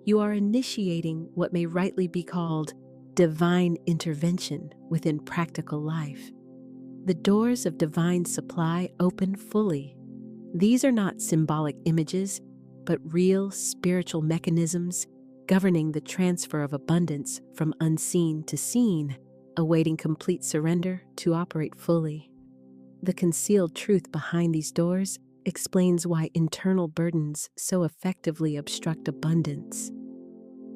You are initiating what may rightly be called divine intervention within practical life. The doors of divine supply open fully. These are not symbolic images, but real spiritual mechanisms governing the transfer of abundance from unseen to seen, awaiting complete surrender to operate fully. The concealed truth behind these doors explains why internal burdens so effectively obstruct abundance.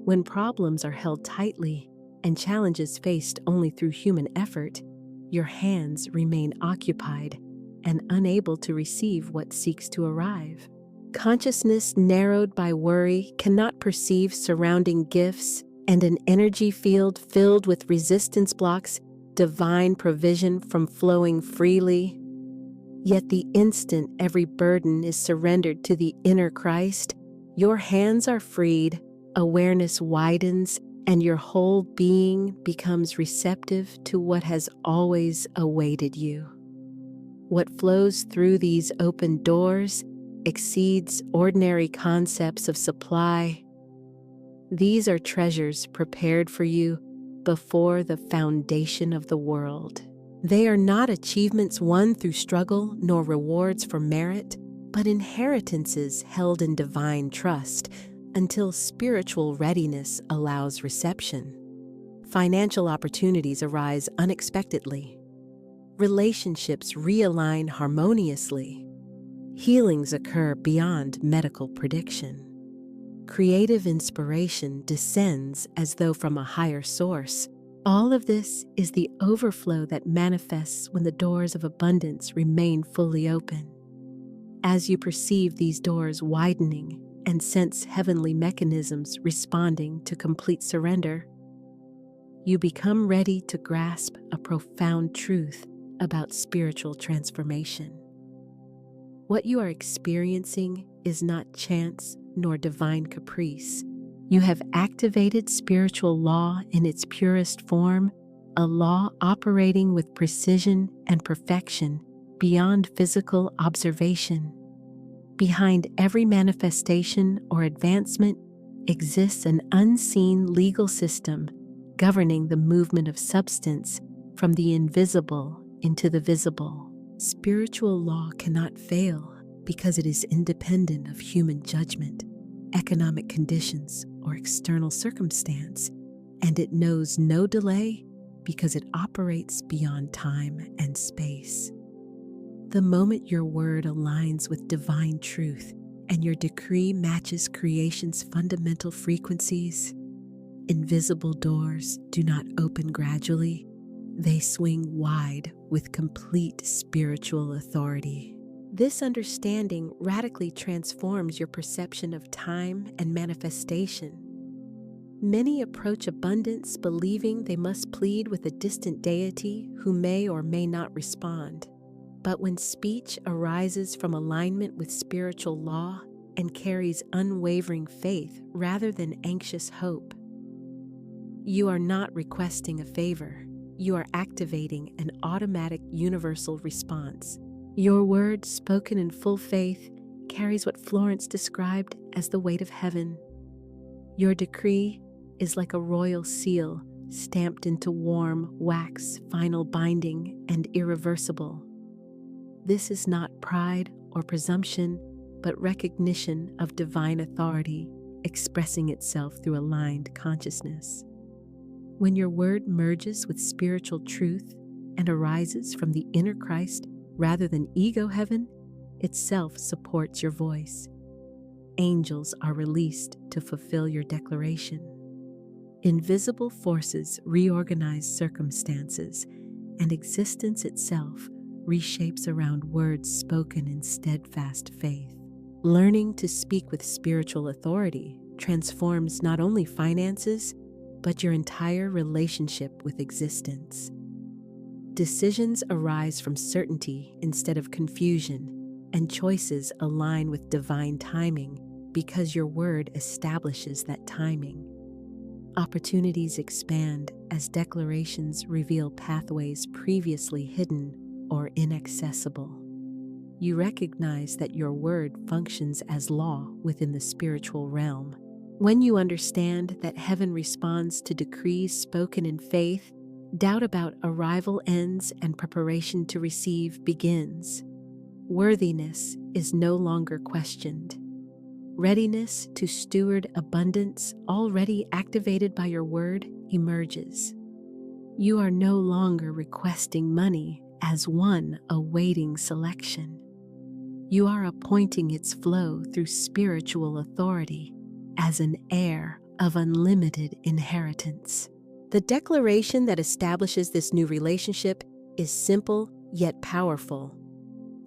When problems are held tightly and challenges faced only through human effort, your hands remain occupied and unable to receive what seeks to arrive. Consciousness narrowed by worry cannot perceive surrounding gifts, and an energy field filled with resistance blocks divine provision from flowing freely. Yet the instant every burden is surrendered to the inner Christ, your hands are freed, awareness widens, and your whole being becomes receptive to what has always awaited you. What flows through these open doors exceeds ordinary concepts of supply. These are treasures prepared for you before the foundation of the world. They are not achievements won through struggle nor rewards for merit, but inheritances held in divine trust until spiritual readiness allows reception. Financial opportunities arise unexpectedly. Relationships realign harmoniously. Healings occur beyond medical prediction. Creative inspiration descends as though from a higher source. All of this is the overflow that manifests when the doors of abundance remain fully open. As you perceive these doors widening and sense heavenly mechanisms responding to complete surrender, you become ready to grasp a profound truth about spiritual transformation. What you are experiencing is not chance nor divine caprice. You have activated spiritual law in its purest form, a law operating with precision and perfection beyond physical observation. Behind every manifestation or advancement exists an unseen legal system governing the movement of substance from the invisible into the visible. Spiritual law cannot fail because it is independent of human judgment, economic conditions, or external circumstance, and it knows no delay because it operates beyond time and space. The moment your word aligns with divine truth and your decree matches creation's fundamental frequencies, invisible doors do not open gradually, they swing wide with complete spiritual authority. This understanding radically transforms your perception of time and manifestation. Many approach abundance believing they must plead with a distant deity who may or may not respond. But when speech arises from alignment with spiritual law and carries unwavering faith rather than anxious hope, you are not requesting a favor. You are activating an automatic universal response. Your word, spoken in full faith, carries what Florence described as the weight of heaven. Your decree is like a royal seal stamped into warm wax, final binding, and irreversible. This is not pride or presumption, but recognition of divine authority expressing itself through aligned consciousness. When your word merges with spiritual truth and arises from the inner Christ rather than ego heaven, itself supports your voice. Angels are released to fulfill your declaration. Invisible forces reorganize circumstances, and existence itself reshapes around words spoken in steadfast faith. Learning to speak with spiritual authority transforms not only finances, but your entire relationship with existence. Decisions arise from certainty instead of confusion, and choices align with divine timing because your word establishes that timing. Opportunities expand as declarations reveal pathways previously hidden or inaccessible. You recognize that your word functions as law within the spiritual realm. When you understand that heaven responds to decrees spoken in faith, doubt about arrival ends and preparation to receive begins. Worthiness is no longer questioned. Readiness to steward abundance already activated by your word emerges. You are no longer requesting money as one awaiting selection. You are appointing its flow through spiritual authority as an heir of unlimited inheritance. The declaration that establishes this new relationship is simple yet powerful.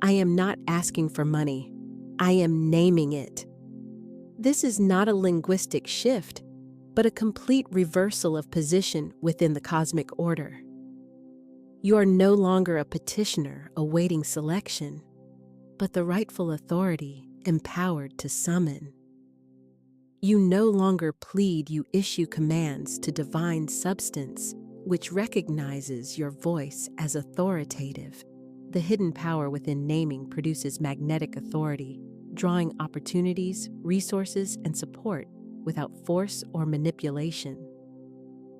I am not asking for money. I am naming it. This is not a linguistic shift, but a complete reversal of position within the cosmic order. You are no longer a petitioner awaiting selection, but the rightful authority empowered to summon. You no longer plead, you issue commands to divine substance, which recognizes your voice as authoritative. The hidden power within naming produces magnetic authority, drawing opportunities, resources, and support without force or manipulation.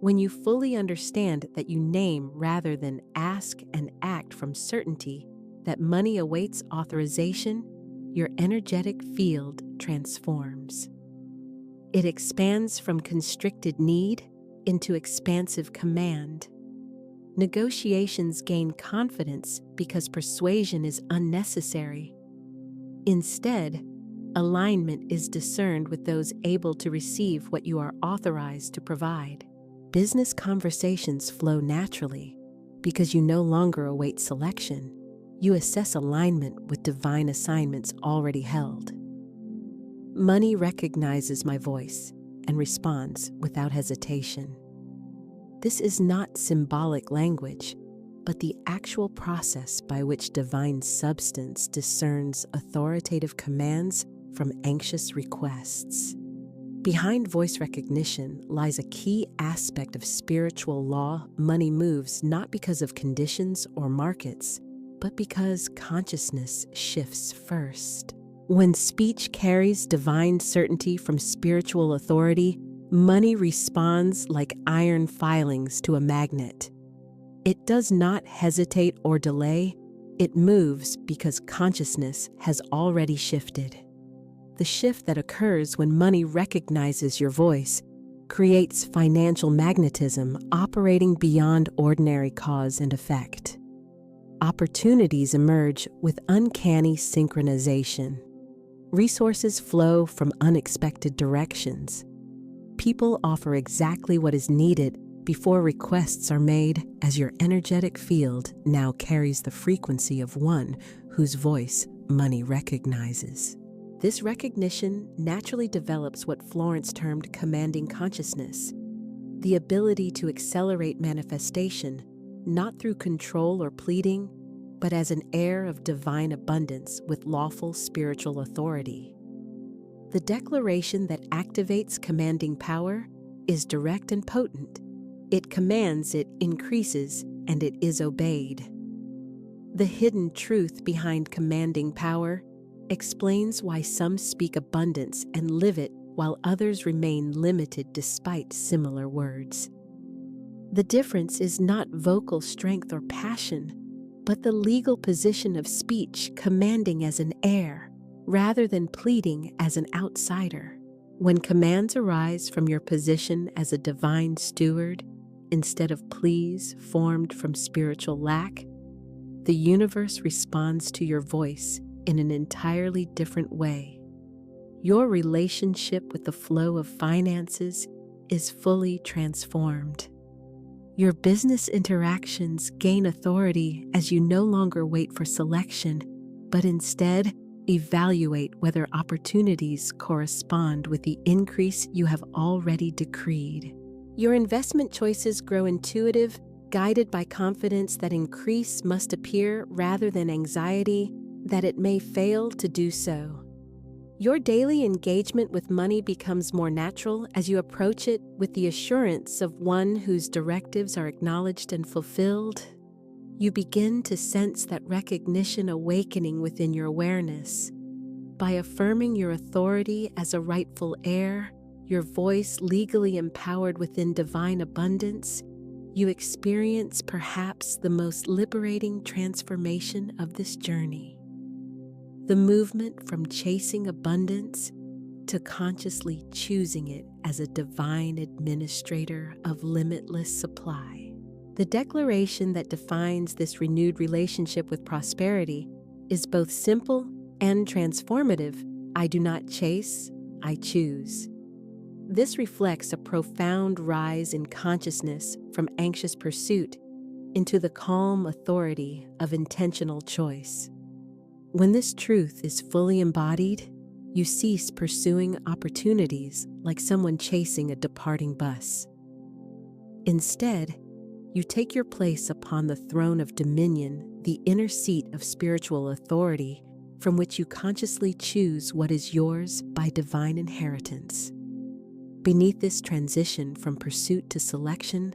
When you fully understand that you name rather than ask and act from certainty that money awaits authorization, your energetic field transforms. It expands from constricted need into expansive command. Negotiations gain confidence because persuasion is unnecessary. Instead, alignment is discerned with those able to receive what you are authorized to provide. Business conversations flow naturally because you no longer await selection. You assess alignment with divine assignments already held. Money recognizes my voice and responds without hesitation. This is not symbolic language, but the actual process by which divine substance discerns authoritative commands from anxious requests. Behind voice recognition lies a key aspect of spiritual law. Money moves not because of conditions or markets, but because consciousness shifts first. When speech carries divine certainty from spiritual authority, money responds like iron filings to a magnet. It does not hesitate or delay. It moves because consciousness has already shifted. The shift that occurs when money recognizes your voice creates financial magnetism operating beyond ordinary cause and effect. Opportunities emerge with uncanny synchronization. Resources flow from unexpected directions. People offer exactly what is needed before requests are made, as your energetic field now carries the frequency of one whose voice money recognizes. This recognition naturally develops what Florence termed commanding consciousness, the ability to accelerate manifestation, not through control or pleading, but as an heir of divine abundance with lawful spiritual authority. The declaration that activates commanding power is direct and potent. It commands, it increases, and it is obeyed. The hidden truth behind commanding power explains why some speak abundance and live it while others remain limited despite similar words. The difference is not vocal strength or passion, but the legal position of speech commanding as an heir rather than pleading as an outsider. When commands arise from your position as a divine steward instead of pleas formed from spiritual lack, the universe responds to your voice in an entirely different way. Your relationship with the flow of finances is fully transformed. Your business interactions gain authority as you no longer wait for selection, but instead evaluate whether opportunities correspond with the increase you have already decreed. Your investment choices grow intuitive, guided by confidence that increase must appear rather than anxiety that it may fail to do so. Your daily engagement with money becomes more natural as you approach it with the assurance of one whose directives are acknowledged and fulfilled. You begin to sense that recognition awakening within your awareness. By affirming your authority as a rightful heir, your voice legally empowered within divine abundance, you experience perhaps the most liberating transformation of this journey. The movement from chasing abundance to consciously choosing it as a divine administrator of limitless supply. The declaration that defines this renewed relationship with prosperity is both simple and transformative, I do not chase, I choose. This reflects a profound rise in consciousness from anxious pursuit into the calm authority of intentional choice. When this truth is fully embodied, you cease pursuing opportunities like someone chasing a departing bus. Instead, you take your place upon the throne of dominion, the inner seat of spiritual authority, from which you consciously choose what is yours by divine inheritance. Beneath this transition from pursuit to selection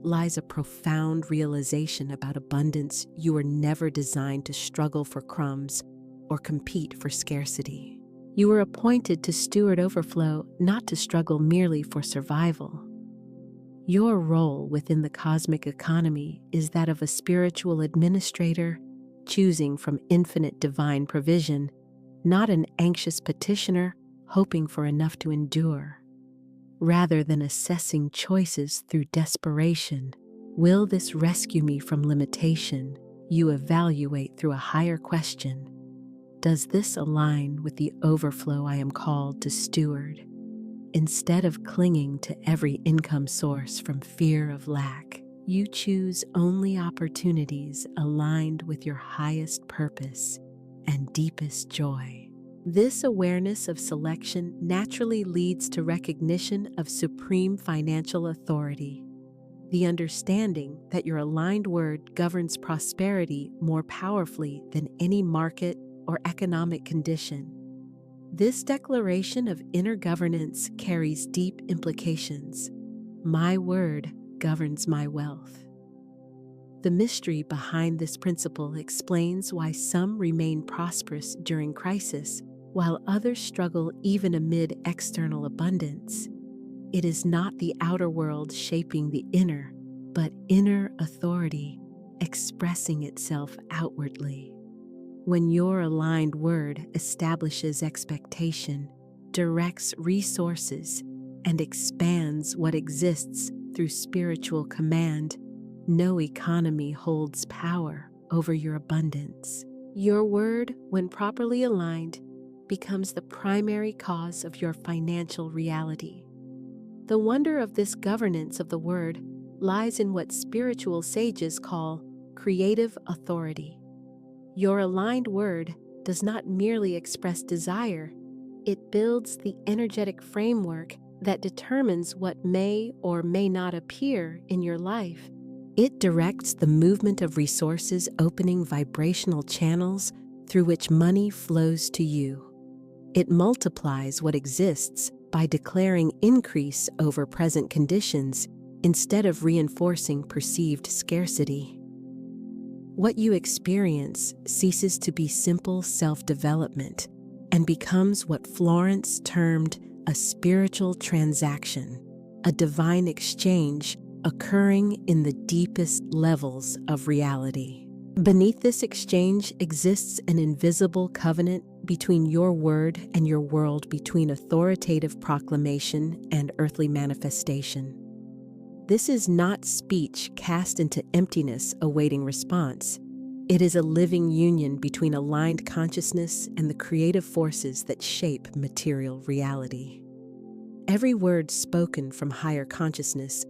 lies a profound realization about abundance. You were never designed to struggle for crumbs or compete for scarcity. You were appointed to steward overflow, not to struggle merely for survival. Your role within the cosmic economy is that of a spiritual administrator, choosing from infinite divine provision, not an anxious petitioner hoping for enough to endure. Rather than assessing choices through desperation, will this rescue me from limitation? You evaluate through a higher question. Does this align with the overflow I am called to steward? Instead of clinging to every income source from fear of lack, you choose only opportunities aligned with your highest purpose and deepest joy. This awareness of selection naturally leads to recognition of supreme financial authority, the understanding that your aligned word governs prosperity more powerfully than any market or economic condition. This declaration of inner governance carries deep implications. My word governs my wealth. The mystery behind this principle explains why some remain prosperous during crisis, while others struggle even amid external abundance. It is not the outer world shaping the inner, but inner authority expressing itself outwardly. When your aligned word establishes expectation, directs resources, and expands what exists through spiritual command, no economy holds power over your abundance. Your word, when properly aligned, becomes the primary cause of your financial reality. The wonder of this governance of the word lies in what spiritual sages call creative authority. Your aligned word does not merely express desire, it builds the energetic framework that determines what may or may not appear in your life. It directs the movement of resources, opening vibrational channels through which money flows to you. It multiplies what exists by declaring increase over present conditions instead of reinforcing perceived scarcity. What you experience ceases to be simple self-development and becomes what Florence termed a spiritual transaction, a divine exchange occurring in the deepest levels of reality. Beneath this exchange exists an invisible covenant between your word and your world, between authoritative proclamation and earthly manifestation. This is not speech cast into emptiness awaiting response. It is a living union between aligned consciousness and the creative forces that shape material reality. Every word spoken from higher consciousness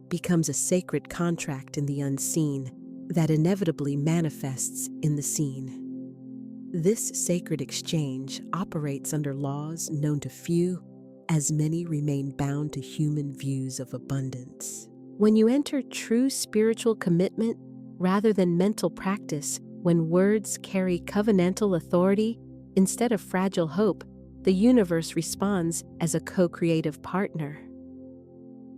becomes a sacred contract in the unseen that inevitably manifests in the seen. This sacred exchange operates under laws known to few, as many remain bound to human views of abundance. When you enter true spiritual commitment rather than mental practice, when words carry covenantal authority instead of fragile hope, the universe responds as a co-creative partner.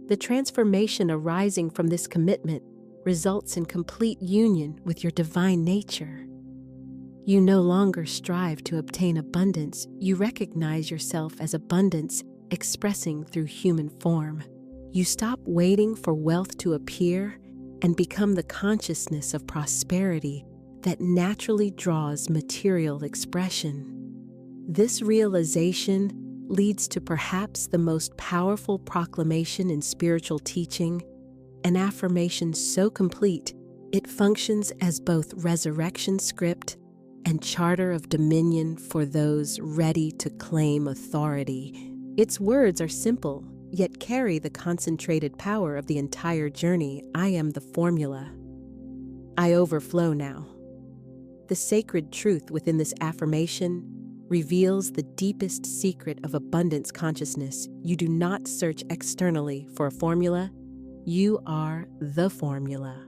The transformation arising from this commitment results in complete union with your divine nature. You no longer strive to obtain abundance, you recognize yourself as abundance expressing through human form. You stop waiting for wealth to appear and become the consciousness of prosperity that naturally draws material expression. This realization leads to perhaps the most powerful proclamation in spiritual teaching, an affirmation so complete it functions as both resurrection script and charter of dominion for those ready to claim authority. Its words are simple, yet carry the concentrated power of the entire journey. I am the formula. I overflow now. The sacred truth within this affirmation reveals the deepest secret of abundance consciousness. You do not search externally for a formula. You are the formula.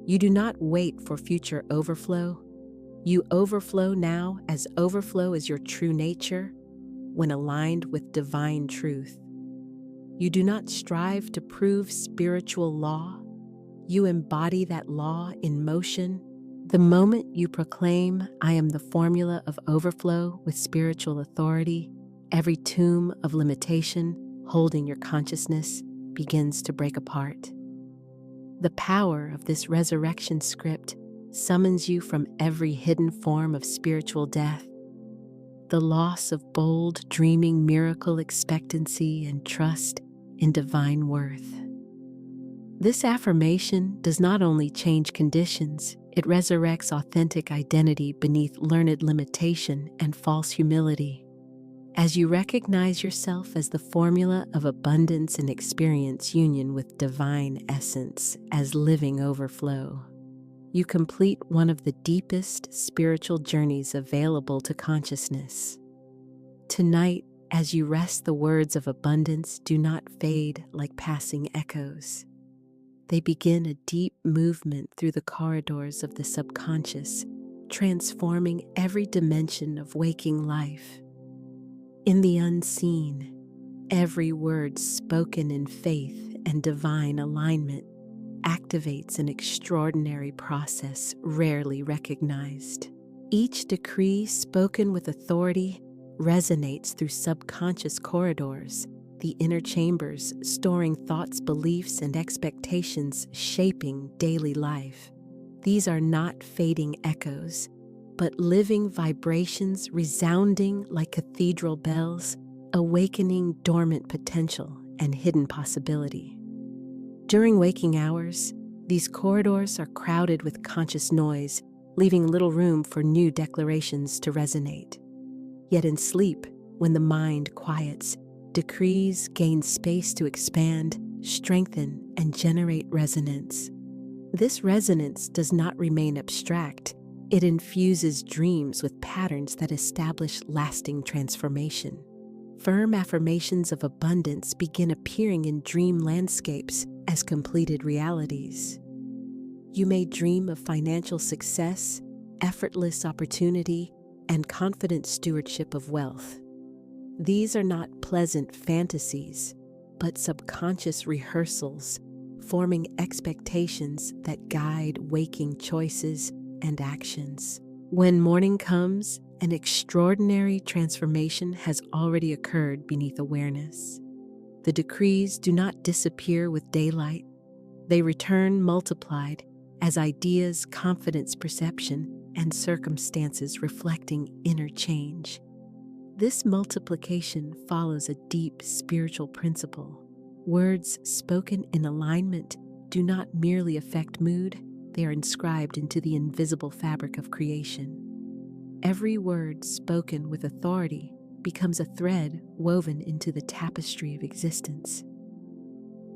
You do not wait for future overflow. You overflow now, as overflow is your true nature when aligned with divine truth. You do not strive to prove spiritual law. You embody that law in motion. The moment you proclaim, I am the formula of overflow with spiritual authority, every tomb of limitation holding your consciousness begins to break apart. The power of this resurrection script summons you from every hidden form of spiritual death, the loss of bold, dreaming miracle expectancy and trust in divine worth. This affirmation does not only change conditions, it resurrects authentic identity beneath learned limitation and false humility. As you recognize yourself as the formula of abundance and experience union with divine essence as living overflow, you complete one of the deepest spiritual journeys available to consciousness. Tonight, as you rest, the words of abundance do not fade like passing echoes. They begin a deep movement through the corridors of the subconscious, transforming every dimension of waking life. In the unseen, every word spoken in faith and divine alignment activates an extraordinary process rarely recognized. Each decree spoken with authority resonates through subconscious corridors, the inner chambers storing thoughts, beliefs, and expectations shaping daily life. These are not fading echoes, but living vibrations resounding like cathedral bells, awakening dormant potential and hidden possibility. During waking hours, these corridors are crowded with conscious noise, leaving little room for new declarations to resonate. Yet in sleep, when the mind quiets, decrees gain space to expand, strengthen, and generate resonance. This resonance does not remain abstract. It infuses dreams with patterns that establish lasting transformation. Firm affirmations of abundance begin appearing in dream landscapes as completed realities. You may dream of financial success, effortless opportunity, and confident stewardship of wealth. These are not pleasant fantasies, but subconscious rehearsals, forming expectations that guide waking choices and actions. When morning comes, an extraordinary transformation has already occurred beneath awareness. The decrees do not disappear with daylight. They return multiplied as ideas, confidence, perception, and circumstances reflecting inner change. This multiplication follows a deep spiritual principle. Words spoken in alignment do not merely affect mood, they are inscribed into the invisible fabric of creation. Every word spoken with authority becomes a thread woven into the tapestry of existence.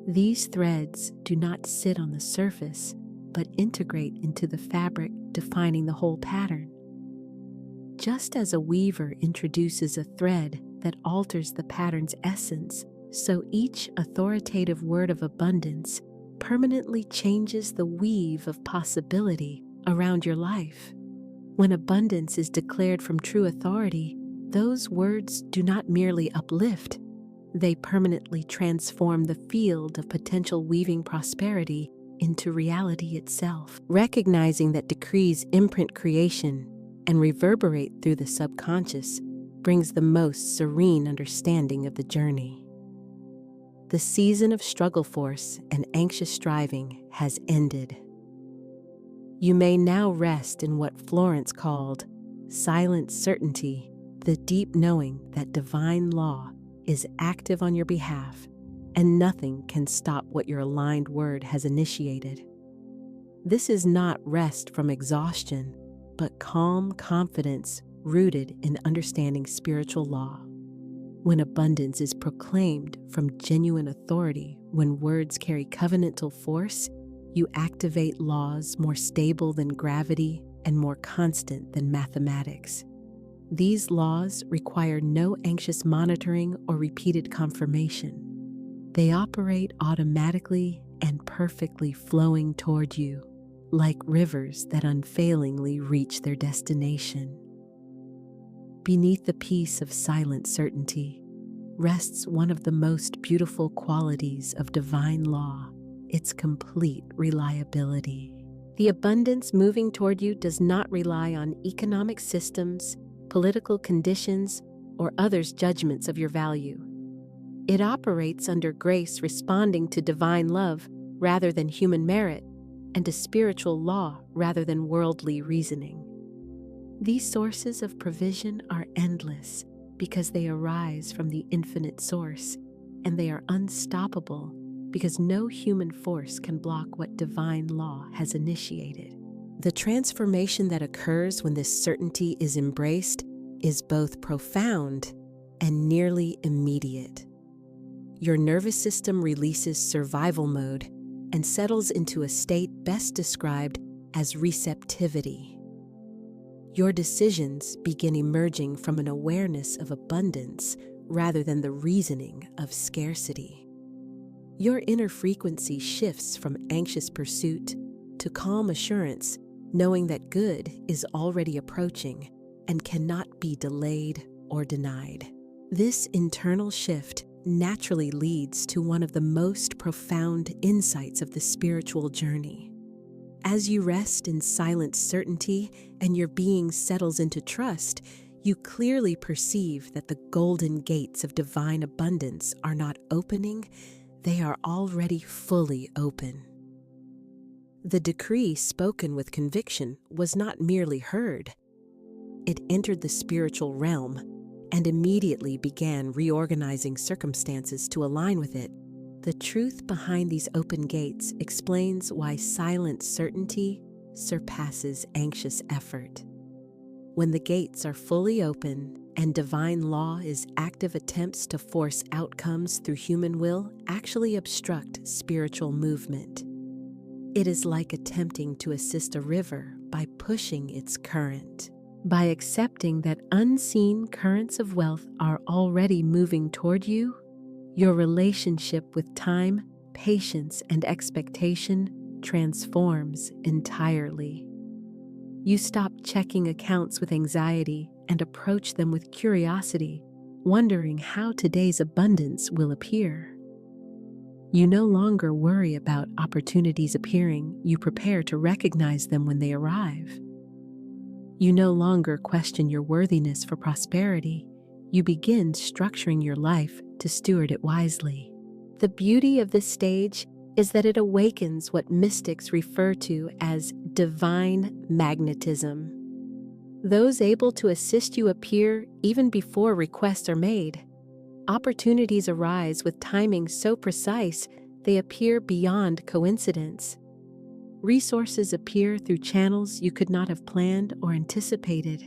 These threads do not sit on the surface, but integrate into the fabric, defining the whole pattern. Just as a weaver introduces a thread that alters the pattern's essence, so each authoritative word of abundance permanently changes the weave of possibility around your life. When abundance is declared from true authority, those words do not merely uplift, they permanently transform the field of potential, weaving prosperity into reality itself. Recognizing that decrees imprint creation and reverberate through the subconscious brings the most serene understanding of the journey. The season of struggle force and anxious striving has ended. You may now rest in what Florence called silent certainty, the deep knowing that divine law is active on your behalf and nothing can stop what your aligned word has initiated. This is not rest from exhaustion, but calm confidence rooted in understanding spiritual law. When abundance is proclaimed from genuine authority, when words carry covenantal force, you activate laws more stable than gravity and more constant than mathematics. These laws require no anxious monitoring or repeated confirmation. They operate automatically and perfectly, flowing toward you, like rivers that unfailingly reach their destination. Beneath the peace of silent certainty rests one of the most beautiful qualities of divine law: its complete reliability. The abundance moving toward you does not rely on economic systems, political conditions, or others' judgments of your value. It operates under grace, responding to divine love rather than human merit, and to spiritual law rather than worldly reasoning. These sources of provision are endless because they arise from the infinite source, and they are unstoppable because no human force can block what divine law has initiated. The transformation that occurs when this certainty is embraced is both profound and nearly immediate. Your nervous system releases survival mode and settles into a state best described as receptivity. Your decisions begin emerging from an awareness of abundance rather than the reasoning of scarcity. Your inner frequency shifts from anxious pursuit to calm assurance, knowing that good is already approaching and cannot be delayed or denied. This internal shift naturally leads to one of the most profound insights of the spiritual journey. As you rest in silent certainty and your being settles into trust, you clearly perceive that the golden gates of divine abundance are not opening, they are already fully open. The decree, spoken with conviction, was not merely heard. It entered the spiritual realm and immediately began reorganizing circumstances to align with it. The truth behind these open gates explains why silent certainty surpasses anxious effort. When the gates are fully open and divine law is active, attempts to force outcomes through human will actually obstruct spiritual movement. It is like attempting to assist a river by pushing its current. By accepting that unseen currents of wealth are already moving toward you, your relationship with time, patience, and expectation transforms entirely. You stop checking accounts with anxiety and approach them with curiosity, wondering how today's abundance will appear. You no longer worry about opportunities appearing, you prepare to recognize them when they arrive. You no longer question your worthiness for prosperity, you begin structuring your life to steward it wisely. The beauty of this stage is that it awakens what mystics refer to as divine magnetism. Those able to assist you appear even before requests are made. Opportunities arise with timing so precise they appear beyond coincidence. Resources appear through channels you could not have planned or anticipated.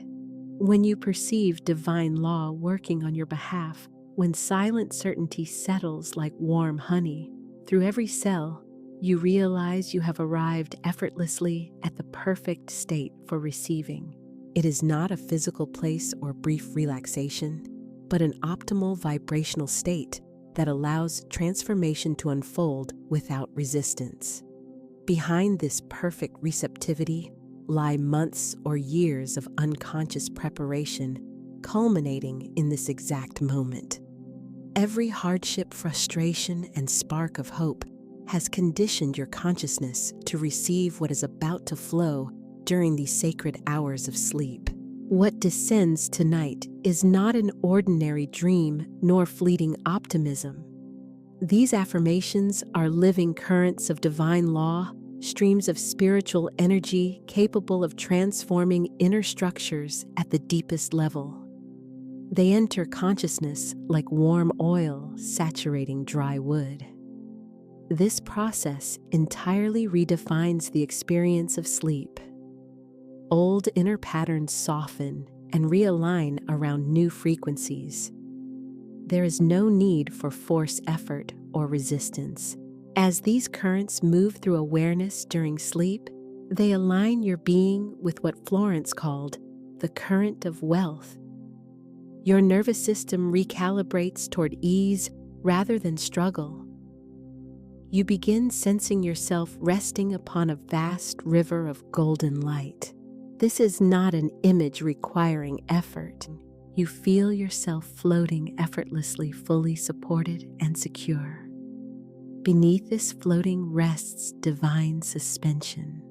When you perceive divine law working on your behalf, when silent certainty settles like warm honey through every cell, you realize you have arrived effortlessly at the perfect state for receiving. It is not a physical place or brief relaxation, but an optimal vibrational state that allows transformation to unfold without resistance. Behind this perfect receptivity lie months or years of unconscious preparation, culminating in this exact moment. Every hardship, frustration, and spark of hope has conditioned your consciousness to receive what is about to flow during these sacred hours of sleep. What descends tonight is not an ordinary dream nor fleeting optimism. These affirmations are living currents of divine law, streams of spiritual energy capable of transforming inner structures at the deepest level. They enter consciousness like warm oil saturating dry wood. This process entirely redefines the experience of sleep. old inner patterns soften and realign around new frequencies. There is no need for forced effort or resistance. As these currents move through awareness during sleep, they align your being with what Florence called the current of wealth. Your nervous system recalibrates toward ease rather than struggle. You begin sensing yourself resting upon a vast river of golden light. This is not an image requiring effort. You feel yourself floating effortlessly, fully supported and secure. Beneath this floating rests divine suspension.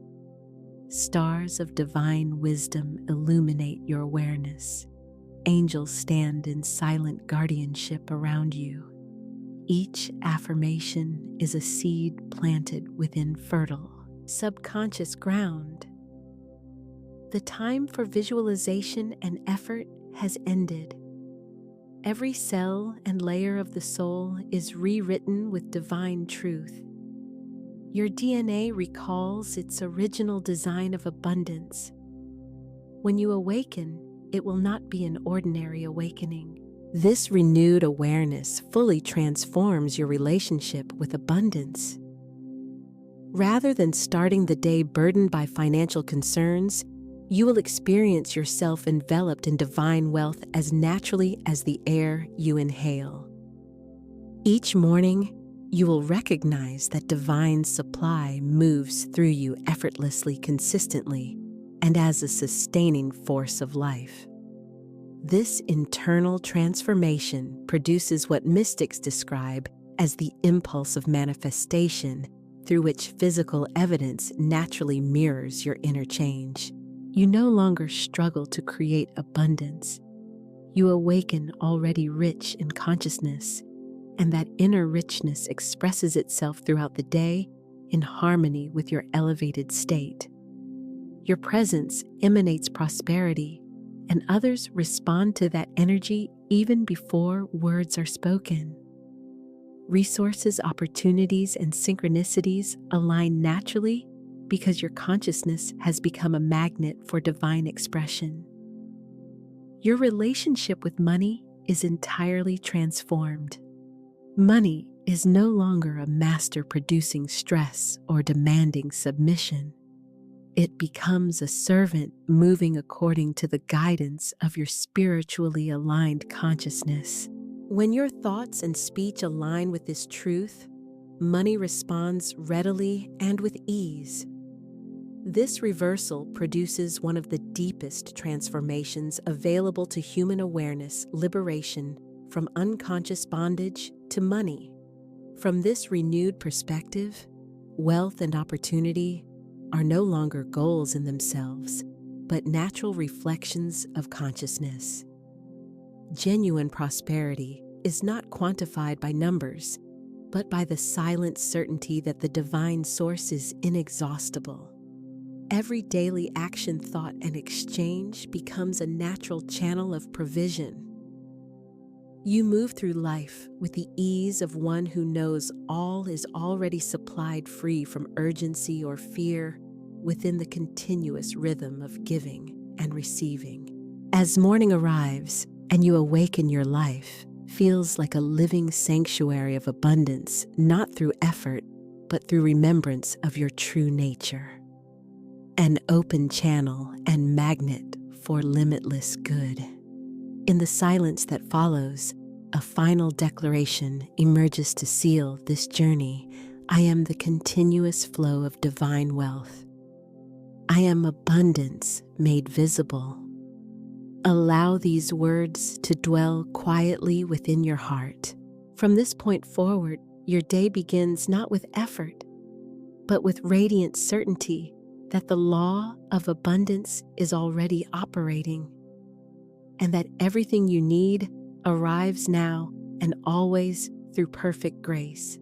Stars of divine wisdom illuminate your awareness. Angels stand in silent guardianship around you. Each affirmation is a seed planted within fertile, subconscious ground. The time for visualization and effort has ended. Every cell and layer of the soul is rewritten with divine truth. Your DNA recalls its original design of abundance. When you awaken, it will not be an ordinary awakening. This renewed awareness fully transforms your relationship with abundance. Rather than starting the day burdened by financial concerns, you will experience yourself enveloped in divine wealth as naturally as the air you inhale. Each morning, you will recognize that divine supply moves through you effortlessly, consistently, and as a sustaining force of life. This internal transformation produces what mystics describe as the impulse of manifestation, through which physical evidence naturally mirrors your inner change. You no longer struggle to create abundance. You awaken already rich in consciousness, and that inner richness expresses itself throughout the day in harmony with your elevated state. Your presence emanates prosperity, and others respond to that energy even before words are spoken. Resources, opportunities, and synchronicities align naturally because your consciousness has become a magnet for divine expression. Your relationship with money is entirely transformed. Money is no longer a master producing stress or demanding submission. It becomes a servant moving according to the guidance of your spiritually aligned consciousness. When your thoughts and speech align with this truth, money responds readily and with ease. This reversal produces one of the deepest transformations available to human awareness: liberation from unconscious bondage to money. From this renewed perspective, wealth and opportunity are no longer goals in themselves, but natural reflections of consciousness. Genuine prosperity is not quantified by numbers, but by the silent certainty that the divine source is inexhaustible. Every daily action, thought, and exchange becomes a natural channel of provision. You move through life with the ease of one who knows all is already supplied, free from urgency or fear, within the continuous rhythm of giving and receiving. As morning arrives and you awaken, your life feels like a living sanctuary of abundance, not through effort, but through remembrance of your true nature. An open channel and magnet for limitless good. In the silence that follows, a final declaration emerges to seal this journey. I am the continuous flow of divine wealth. I am abundance made visible. Allow these words to dwell quietly within your heart. From this point forward, your day begins not with effort, but with radiant certainty that the law of abundance is already operating, and that everything you need arrives now and always through perfect grace.